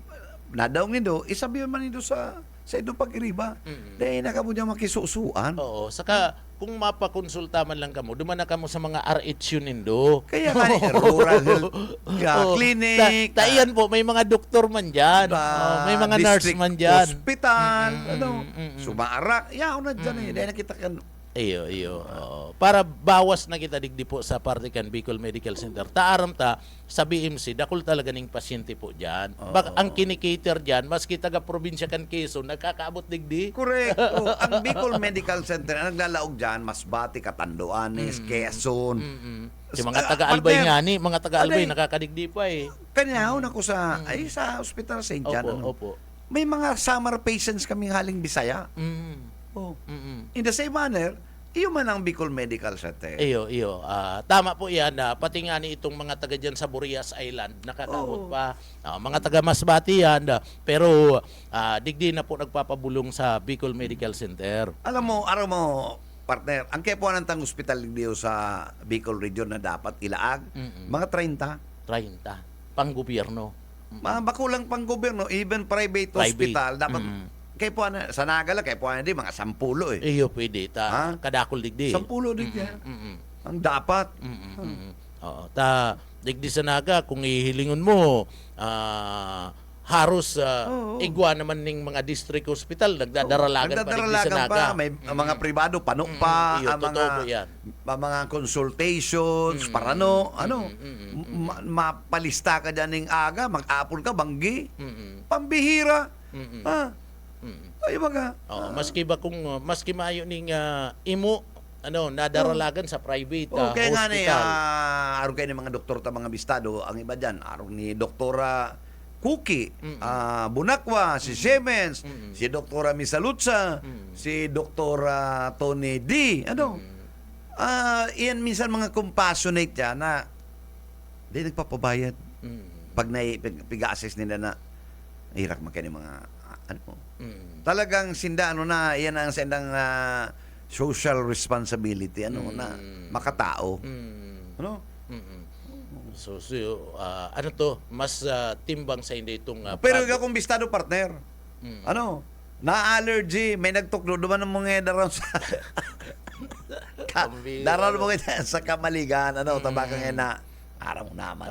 na daw nindo, isabi man nindo sa ito pag-iriba. Dahil na ka mo dyan makisusuan. Oo. Saka, kung mapakonsulta man lang kamo, duman na kamo sa mga RHU nindo. Kaya nga rural health clinic. Iyan po, may mga doktor man dyan. May mga nurse man dyan. Hospital, Sumarak. Yaon na dyan Dahil nakita ka. Iyo. Para bawas na kita digdi po sa Partikan Bicol Medical Center. Taaram ta sa BMC, dakol talaga ning pasyente po dyan. Ang kinikater dyan, maski taga probinsya kan Quezon, nagkakaabot digdi. Correct. Ang Bicol Medical Center, ang naglalaog dyan, Masbate, Catanduanes, Quezon. Si mga taga-Albay nga ni, mga taga-Albay nakakadigdi pa eh. Kanyahon ako sa Hospital St. John. Opo. May mga summer patients kaming haling Bisaya. In the same manner, iyo man ang Bicol Medical Center. Iyo. Tama po yan. Pati nga ni itong mga taga dyan sa Burias Island, nakakabot pa. Mga taga Masbate yan. Pero digdi na po nagpapabulong sa Bicol Medical Center. Alam mo, partner, ang kepuan ng tang hospital diyo sa Bicol region na dapat ilaag, mga 30. 30. Pang-gobyerno. Mga bakulang pang gobyerno, even private hospital, dapat kepuan na, sa Nagala, kepuan na di, mga 10 eh. Iyo, pwede. Kadakol digdi. 10 digdi. Ang dapat. Oo. Digdi sa Naga, kung ihilingon mo, haros igwa naman ning mga district hospital, nagdadaralagan pa digdi sa Naga. Pa, may mga pribado, pano pa, iyo, mga consultations, parano, mapalista ka dyan ng aga, mag-apon ka, banggi, pambihira. Ay baga. Maski ba kung maski maayo ning imo nadaralagan sa private kaya nga hospital. Araw kayo ng mga doktor ta mga bistado, ang iba dyan, araw ni Doktora Cookie, Bunakwa, si Siemens, si Doktora Misalutsa, si Doktora Tony D. Iyan minsan mga compassionate yan na di nagpapabayad. Pag piga-assess nila na hirap man kayo mga talagang sinda yan ang sendang social responsibility na makatao. So mas timbang sa hindi itong pero ikaw kung bistado partner, Na-allergy, may nagtuklo duman ng mga daron sa daron mo sa kamaligan, tabakang na araw naman.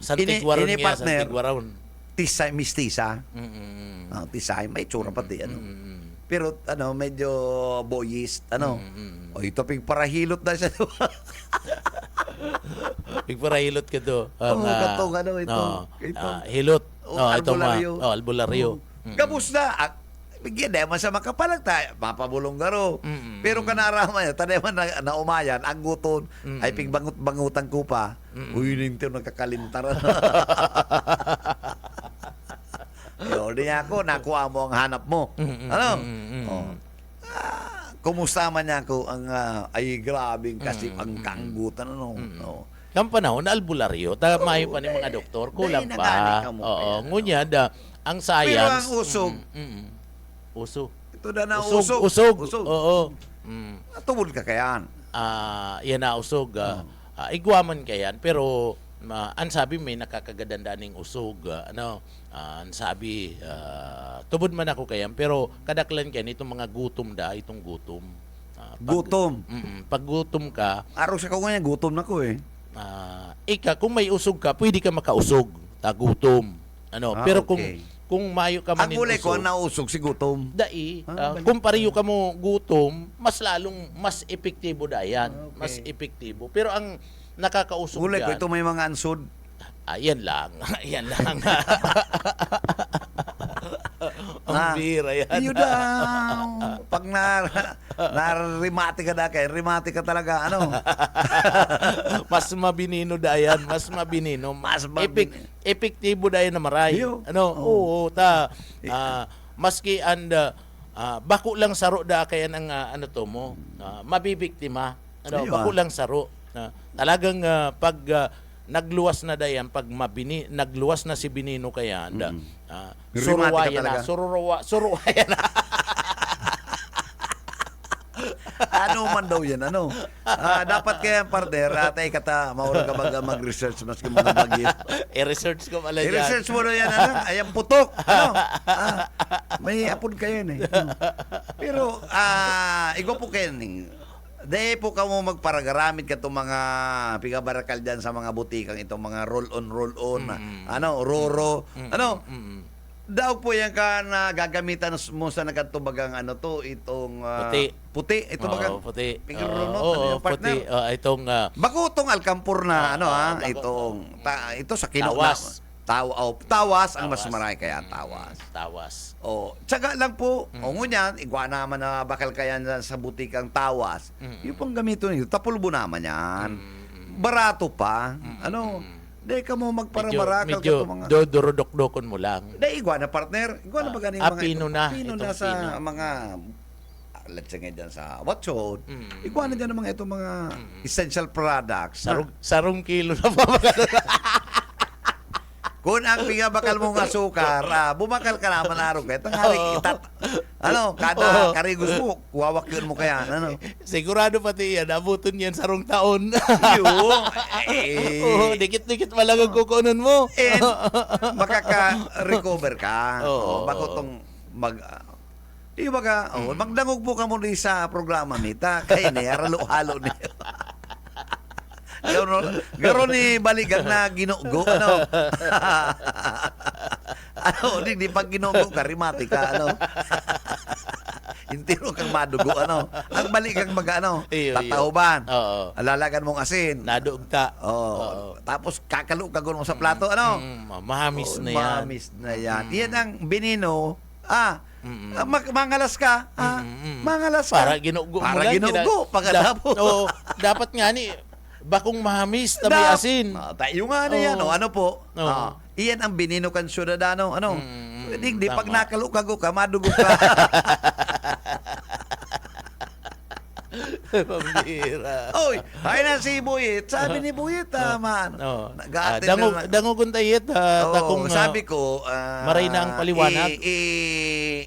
Santigwaron ini niya, partner, santigwaron. Tisay, Miss Tisa. Mm-mm. Tisay, may tsura pati, Mm-mm. Pero, medyo boyist, O, ito, parahilot na siya. Pigparahilot ka to. Katong, ito. Hilot. Albularyo. Albularyo. Kabus na. Bigyan naman sa makapalag tayo. Mapabulong garo. Pero kanarama niya, tanaman na umayan, ang guton, ay pigbangut-bangutan ko pa. Uy, ninti nagkakalintaran. Yo, di ako, nakuha mo ang hanap mo. Kumusta man niya ako ang ay grabing kasi ang kanggutan Ang panahon na albularyo, mayo pa ni mga doktor, kulang Dahil pa. nagani ka mo Oo, kaya, ngunya ang Pero science. ang usog, Usog. ito na Usog. usog. Oo. Tubod ka kayan. Yan na usog. Igwaman ka yan, pero ang sabi may nakakagandaan ng usog. Ang sabi, tubod man ako kayan, pero kadaklan kayan itong mga gutom itong gutom. Gutom. Pag gutom ka, Araw sa kanya, gutom na ko eh. kung may usog ka, pwede ka makausog. Gutom. Pero kung mayo ka man Ang gulay ko, usog, ang nausog si gutom. kung pariyo ka mo gutom, mas epektibo yan. Mas epektibo. Pero ang nakakausog Gulay ko, yan, ito may mga ansod. yan lang. Yan lang. Ang bira yan. Iyo daw. Pag na-rimati ka na kay, rimati ka talaga, Mas mabinino yan. Mas mabinino. Epektibo yan na maray. Iyo. Oo, maski bako lang saro kaya ng mo, mabibiktima. Iyo, Bako lang saro. Talagang pag nagluwas na dayan, pag nagluwas na si Binino kaya, suruwayan na. Suruwayan na. Ano man daw yan, dapat kaya, partner, atay kata, maura ka mag-research maski mga bagit. I-research ko pala dyan. I-research mo na yan, ayang putok. May apod kayo eh. Pero, ikaw po kayo, Dahil po ka mo magparagaramit ka itong mga pigabarakal dyan sa mga butikang itong mga roll-on, roro. Daw po yan ka na gagamitan mo sa nagkatubagang itong puti. Ito bagang puti. Pingrunot, partner. Puti. Itong Bakutong alkampur na, ito sa tawas. Tawas ang mas marami kaya tawas. Tawas. Tsaga lang po. Ngunyan, igwa naman na bakal kaya sa butikang tawas. Yung pang gamito nito, tapulbo naman yan. Barato pa. Dahil ka mo magparamarakal ka medyo ito mga... dodorodok-dokon mo lang. Dahil igwa na partner. Igwa na ba ganing mga... Pino na. Pino na sa mga... Let's say nga dyan sa Watchod. Igwa na dyan ang mga itong mga essential products. Sarong kilo na pa. Kung ang bakal mong asukar, bumakal ka naman araw kayo. Kada karigos mo, wawakyon mo kaya. Sigurado pati yan, abuton yan sarong taon. Dikit-dikit malang ang kukunan mo. And makaka-recover ka. Bago itong magdangog po ka muna sa programa nita. Kaya niya, halo niya. Garo ni baligang na ginugo, di pag ginugo ka, rimati ka, Intiro kang madugo, Ang baligang tatauban. Alalagan mong asin. Nadugta. Tapos kakalo-kagon mo sa plato, Mahamis na yan. Mahamis na yan. Yan ang binino, mangalas ka, mangalas ka. Para ginugo mo Para lang. ginugo, pagkatapos. Dapat nga bakong mahamis na may asin. Tayo nga na yan. Ano po? Oo. Iyan ang binino kan syudadano. Di pag nakalukago ka, madugo ka. Pambira. Oy, ay na si Buyit. Sabi ni Buyit, man. Dangugon tayet. Sabi ko, maray na ang paliwanag.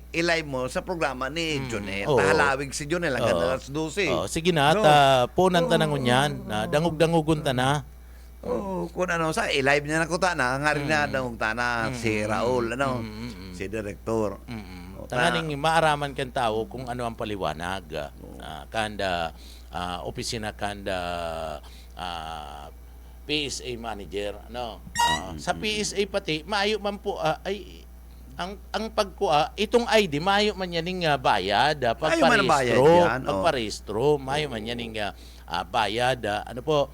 I-live mo sa programa ni Jonel. Tahalawig si Jonel hanggang alas 12. Sige na, punan ta nangon yan. Dangog-dangugon ta na. Kung sa i-live niya na ko ta na, nga rin na dangog ta na si Raul, si Direktor. Tanganing maaraman kan tao kung ano ang paliwanag. Kanda opisina kanda PSA manager ano. Sa PSA pati maayo man po ay ang pagkuha itong ID maayo man yan ning bayad Maayo man ang bayad yan, pagparehistro maayo man yan ning bayad ano po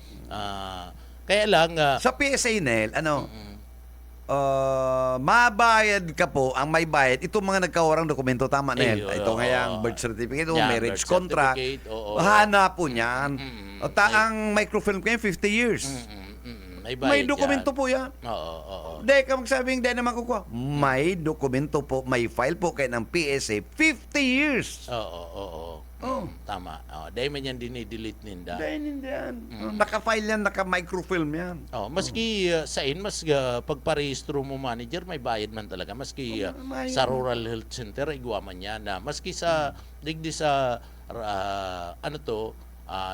kaya lang Sa PSA, Nel, mabayad ka po, ang may bayad, itong mga nagkawarang dokumento, tama, Nel. Ito nga yung birth certificate, Yeah, marriage birth contract. certificate, oo. Hanap po niyan. Ang microfilm kayo, 50 years. may bayad May dokumento yan. po yan. Oo. Hindi ka magsabing hindi naman kukuha. May dokumento po, may file po kayo ng PSA, 50 years. Oo. Tama. Dahil man yan dinidelete ninda. Dahil hindi yan. Naka-file yan, naka-microfilm yan. Maski mas pagparehistro mo manager, may bayad man talaga. Maski may- sa rural health center, igwa man yan. Maski sa digdi sa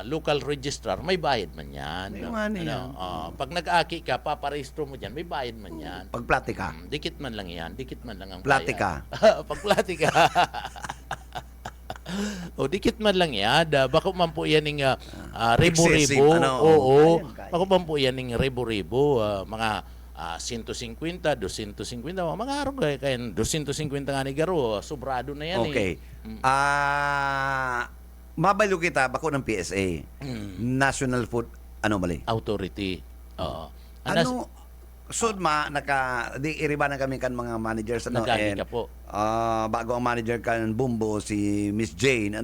local registrar, may bayad man yan. May money yan. Pag nag-aki ka, paparehistro mo dyan, may bayad man yan. Pagplatika. Dikit man lang yan. Dikit man lang ang Platika. bayad. Pagplatika. Dikit man lang yan. Bako man po yan ng Excessive, rebo-rebo. ano. Oo. Kaya. Bako man po yan ng rebo-rebo. Mga 150, 250. Mga araw kaya 250 nga ni Garo. Sobrado na yan Okay. eh. Mabalo kita, bako ng PSA. National Food, mali? Authority. Oo. Di iriba na kami kan mga managers Nagani ka po. Bago ang manager kan Bumbo si Miss Jane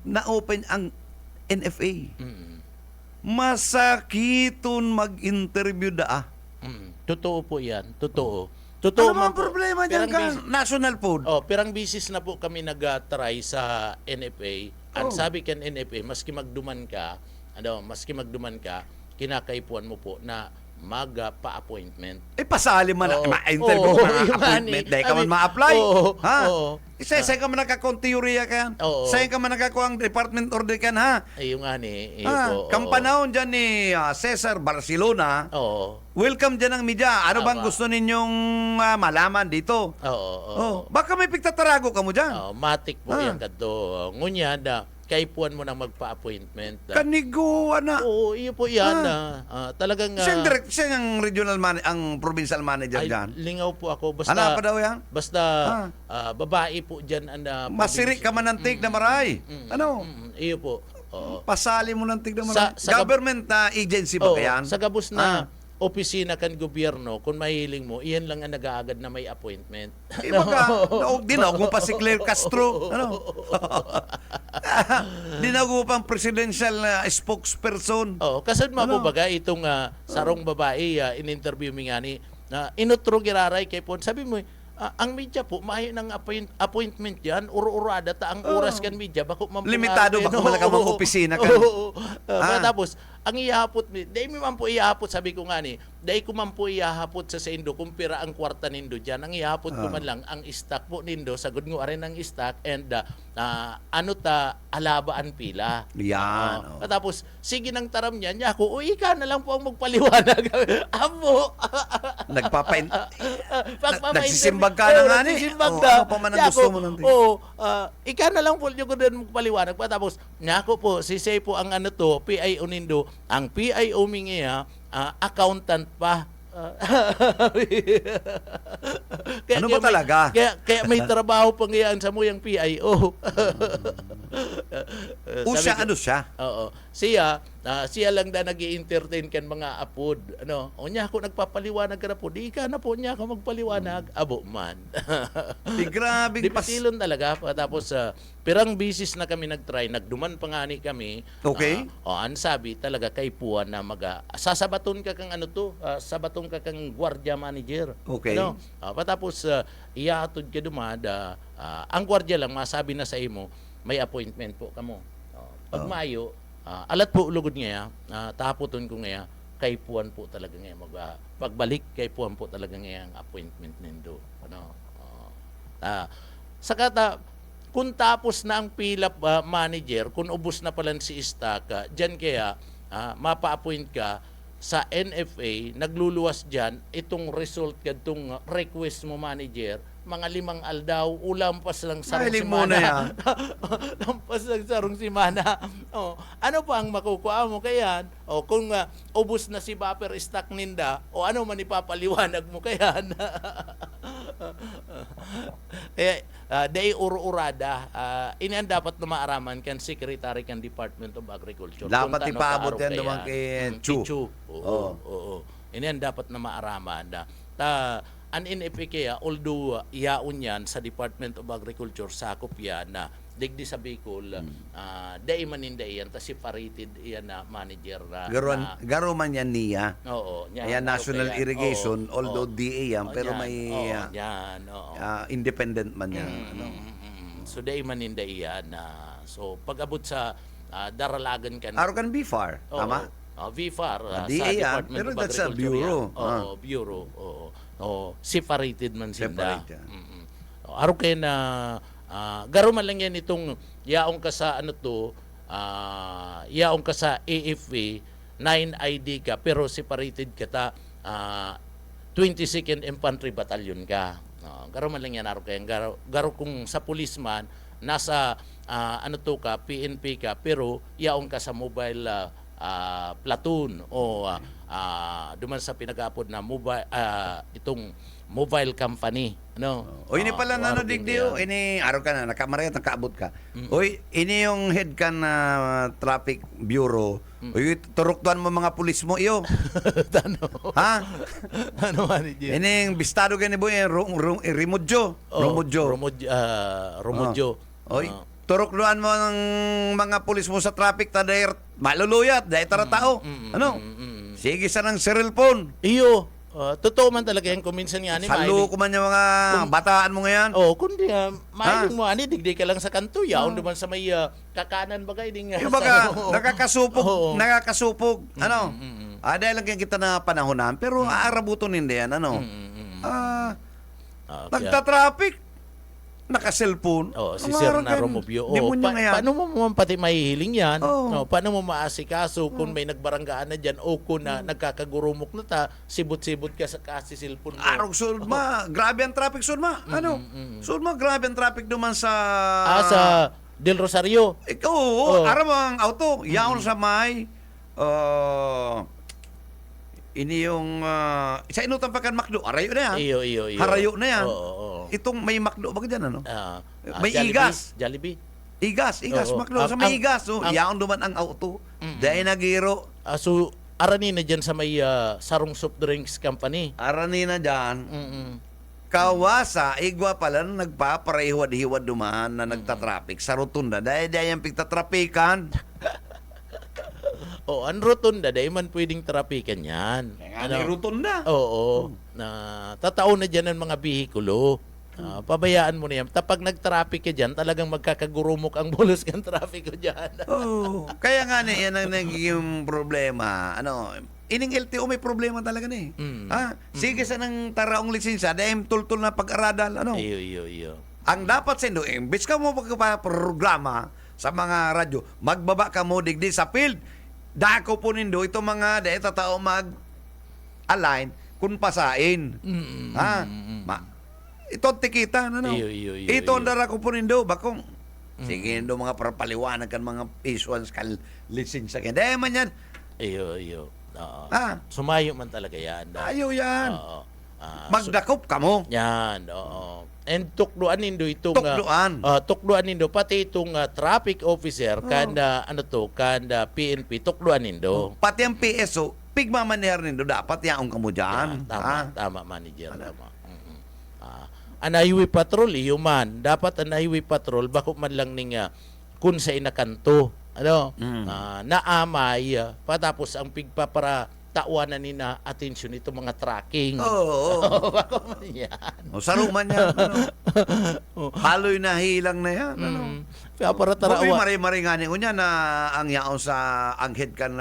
na-open ang NFA. Masakiton mag-interview Totoo po yan. Totoo. Totoo Ano man ang po. problema dyan ka? National Food. Pirang bisis na po kami nag-try sa NFA. Ang sabi kan NFA, maski magduman ka, kinakaipuan mo po na magpa-appointment. Pasali man ma-interview Oo, ka yung appointment. ani. Dahil ka man I mean, ma-apply. Ha? oo. Isa ka man nagka-conteoria ka yan. Oo. Sa'yo ka man nagkakuha ang department order ka ha? Yung ani. Kampanahon dyan ni Cesar Barcelona. Oo. Welcome dyan ang media. Ano bang Tama. gusto ninyong malaman dito? Oo. Baka may pigtatarago ka mo dyan. Matik po yan kadto. Ngunya na kaipuan mo nang magpa-appointment. Kanigo, Oo, iyo po yan. Talagang Siya ang regional ang provincial manager ay, dyan. lingaw po ako. Basta, Ano pa daw yan? Basta babae po dyan ang Masirik ka man ng tig na maray. Iyo po. Oo. Pasali mo ng tig na maray. Sa Government agency ba Oo, yan? sa gabos na opisina kan gobyerno, kung mahiling mo, iyan lang ang nag-aagad na may appointment. Dinawag mo pa si Claire Castro. Dinawag mo pa ang presidential spokesperson. Kasad mo po baga itong sarong babae, in-interview mi nga ni, inutro giraray kay Pon. Sabi mo, ang media po, maayo ng appointment yan, uro-urada ta ang oras kan media, bako Limitado, bako malakamang opisina kan. Tapos, ang ihapot mi, dahil mi man po ihapot, sabi ko nga ni, dahil ko man po ihapot sa Indo, kumpira ang kwarta nindo dyan, ang ihapot ko man lang, ang stock po nindo, sagod ngo rin ang stock, and alabaan pila. Yan. Tapos, sige nang taram niya, niya ako, ika na lang po ang magpaliwanag. Amo. Nagsisimbag ka na nga ni. Nagsisimbag Ano pa man ang gusto mo nanti? Ika na lang po yung ko din magpaliwanag. Tapos, niya ako po, si Say po ang PIO nindo, ang PIO mingiya, accountant pa. Ano ba talaga? Kaya may trabaho pang iyan sa mo yung PIO. Ano siya? Oo. Siya lang da nag-i-entertain kan mga apod. Niya ako nagpapaliwanag ka na po. Di ka na po niya ako magpaliwanag. Abo man. Grabing Di pasilon talaga. Tapos, pirang bisis na kami nag-try. Nagduman pa nga ni kami. Okay. Ang sabi talaga kay Puan na sasabaton ka kang sabaton ka kang gwardiya manager. Okay. Patapos, iatod ka dumada. Ang gwardiya lang, masabi na sa imo, may appointment po kamo. Pag Mayo, alat po ulugod nga taputon ko nga kay Puan po talaga nga pagbalik kay Puan po talaga nga ang appointment nindo. Kung tapos na ang pila manager, kung ubos na pala si stock, diyan kaya mapa-appoint ka, sa NFA nagluluwas diyan itong result kadtong request mo manager mga 5 aldaw ulampas lang sarong Mahiling mo na simana. Lampas lang sarong simana. Oh, ano pa ang makukuha mo kayan? O kung ubos na si buffer stock ninda o ano man ipapaliwanag mo kayan? Day uro-urada ini ang dapat na maaraman kan Secretary kan Department of Agriculture. Dapat Kung ipaabot kaaro yan naman kay Chu. Oo. Ini ang dapat na maaraman. An NFA kaya, although iyaon yan sa Department of Agriculture, sakop yan na digdi sa Bicol, day maninda yan, tas separated yan na manager. Garo man yan niya. Oo. Ayan, National Irrigation, although DA yan, pero may independent man yan. So, day maninda yan. So, pag-abot sa daralagan kan... Arakan BFAR, tama? VFAR, DA sa yan, Department pero of that's a Agriculture bureau. yan. Oo, bureau. Oo. Separated man sinda. Separate yan. Araw kayo na garo man lang yan itong yaong ka sa ano to, yaong ka sa AFA 9 ID ka pero separated ka ta 22nd Infantry Battalion ka. Garo man lang yan araw kayo. Garo kung sa policeman nasa ano to ka PNP ka pero yaong ka sa mobile platoon o duman sa pinag-aapod na mobile itong mobile company ano. O ini pala nano digdio, ini araw ka na nakamarayat nakaabot ka. Oy, ini yung head kan na traffic bureau. Oy, turuktuan mo mga pulis mo iyo. Tano. Ha? Ano man yun? Ini yung bistado gani boy, Rimudjo. Rumudjo. Oy, turukluan mo ng mga pulis mo sa traffic tader maluluyat dahil tao. Ano? Sige sa ng cellphone. Iyo. Totoo man talaga yan kuminsan nga ni Salo ko man yung mga bataan mo ngayon. kundi mahiling mo ani digdi ka lang sa kanto yaon duman sa may kakanan bagay ding Yung baga, nakakasupog. Ano? Dahil lang kita na panahonan, pero aarabuto hindi yan, ano? Nagta-traffic. Naka-cellphone. Si Sir na Romobio. Paano mo man pati mahihiling yan? Paano mo maasikaso kung may nagbaranggaan na dyan o kung nagkakagurumok na ta, sibot-sibot ka sa kasi cellphone mo. Arog Sulma, grabe ang traffic Sulma. Ano? Sulma, grabe ang traffic duman sa... sa Del Rosario. Ikaw, aram ang auto. Yaon sa may... ini yung... sa inutan pa kan Macdo. Arayo na yan. Iyo. Harayo na yan. Oo. Itong may Macdo. Bakit yan, ano? May Jollibee, igas. Jollibee. Igas. Oo. Macdo. Sa may igas. Yaon duman ang auto. Dahil nagiro. So, arani na dyan sa may Sarong Soft Drinks Company. Arani na dyan. Kawasa, igwa pala na nagpaparehiwad-hiwad duman na nagtatraffic sa rotunda. Dahil yung pigtatrapikan. Ang rotunda, dahil man pwedeng trapikan yan. Ano? Rotunda. Oo. Na tatao na dyan ang mga bihikulo. Pabayaan mo na yan. Tapag nag-traffic ka dyan, talagang magkakagurumok ang bulos ng traffic ko dyan. Kaya nga na, yan ang naging problema. Ano, ining LTO may problema talaga na eh. Sige sa nang taraong lisensya, dahil tultul na pag-aradal. Ano? Iyo. Ang dapat sa indo, imbis ka mo magpaprograma sa mga radyo, magbaba ka mo digdi sa field. Dako po nindo, ito mga dahil tatao mag-align kung pasain. Ito tikita, ano? Iyo. Ito ang dara ko po nindo, bakong sige nindo mga parapaliwanag kan mga issuance kal lisensya. Dahil man yan. Iyo. Sumayo man talaga yan. Ayaw yan. Oo. Magdakop ka mo. Yan, oo. And tukluan nindo itong tukluan nindo pati itong traffic officer kanda PNP tukluan nindo. Pati ang PSO pigmamaneher nindo dapat yaong kamo diyan. Tama manager tama. Ang highway patrol man dapat ang highway patrol bako man lang ning kun sa inakanto naamay patapos ang pigpapara tawanan ni na atensyon ito mga tracking. Bako man yan. Saruman yan. Haloy na hilang na yan. Para tarawa. Mari-mari nga niya na ang yaon sa anghid kan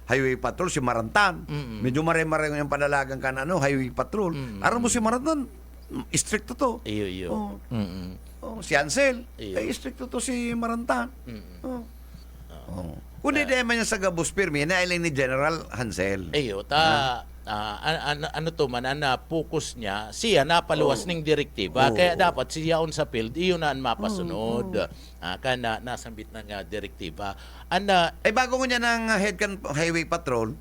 highway patrol si Marantan. Medyo mari-mari yung padalagang kan highway patrol. Aram mo si Marantan, stricto to. Iyo. Si Ansel, stricto to si Marantan. Oh. Kundi dahil man niya sa gabos pirmi, nailing ni General Hansel. Ayo, ano to man, na focus niya, siya napaluwas ning direktiba. Kaya dapat siya on sa field, iyon na ang mapasunod. Kana nasambit na nga direktiba. Bago ko niya ng head kan highway patrol,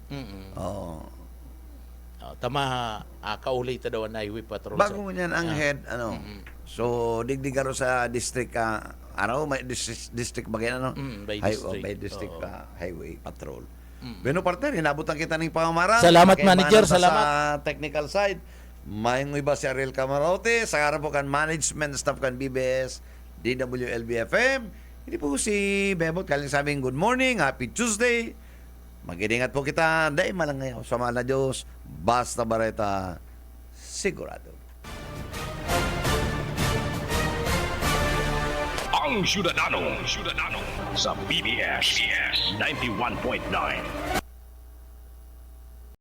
tama, kaulit daw ang highway patrol. bago ko niya ang head, so digdigaro sa district, may district bagay, by district. by district highway patrol. Beno partner, inabutan kita ng pamamaraan. Salamat, Kay manager, Manan pa salamat. Sa technical side, may iba si Ariel Camarote, sa harap po kan management staff kan BBS, DWLB-FM. Hindi po si Bebot, kaling sabing good morning, happy Tuesday. Mag-iingat po kita, dahil malang ngayon, sa mahal na Diyos, basta bareta, sigurado. Ang Ciudadano sa BBS 91.9.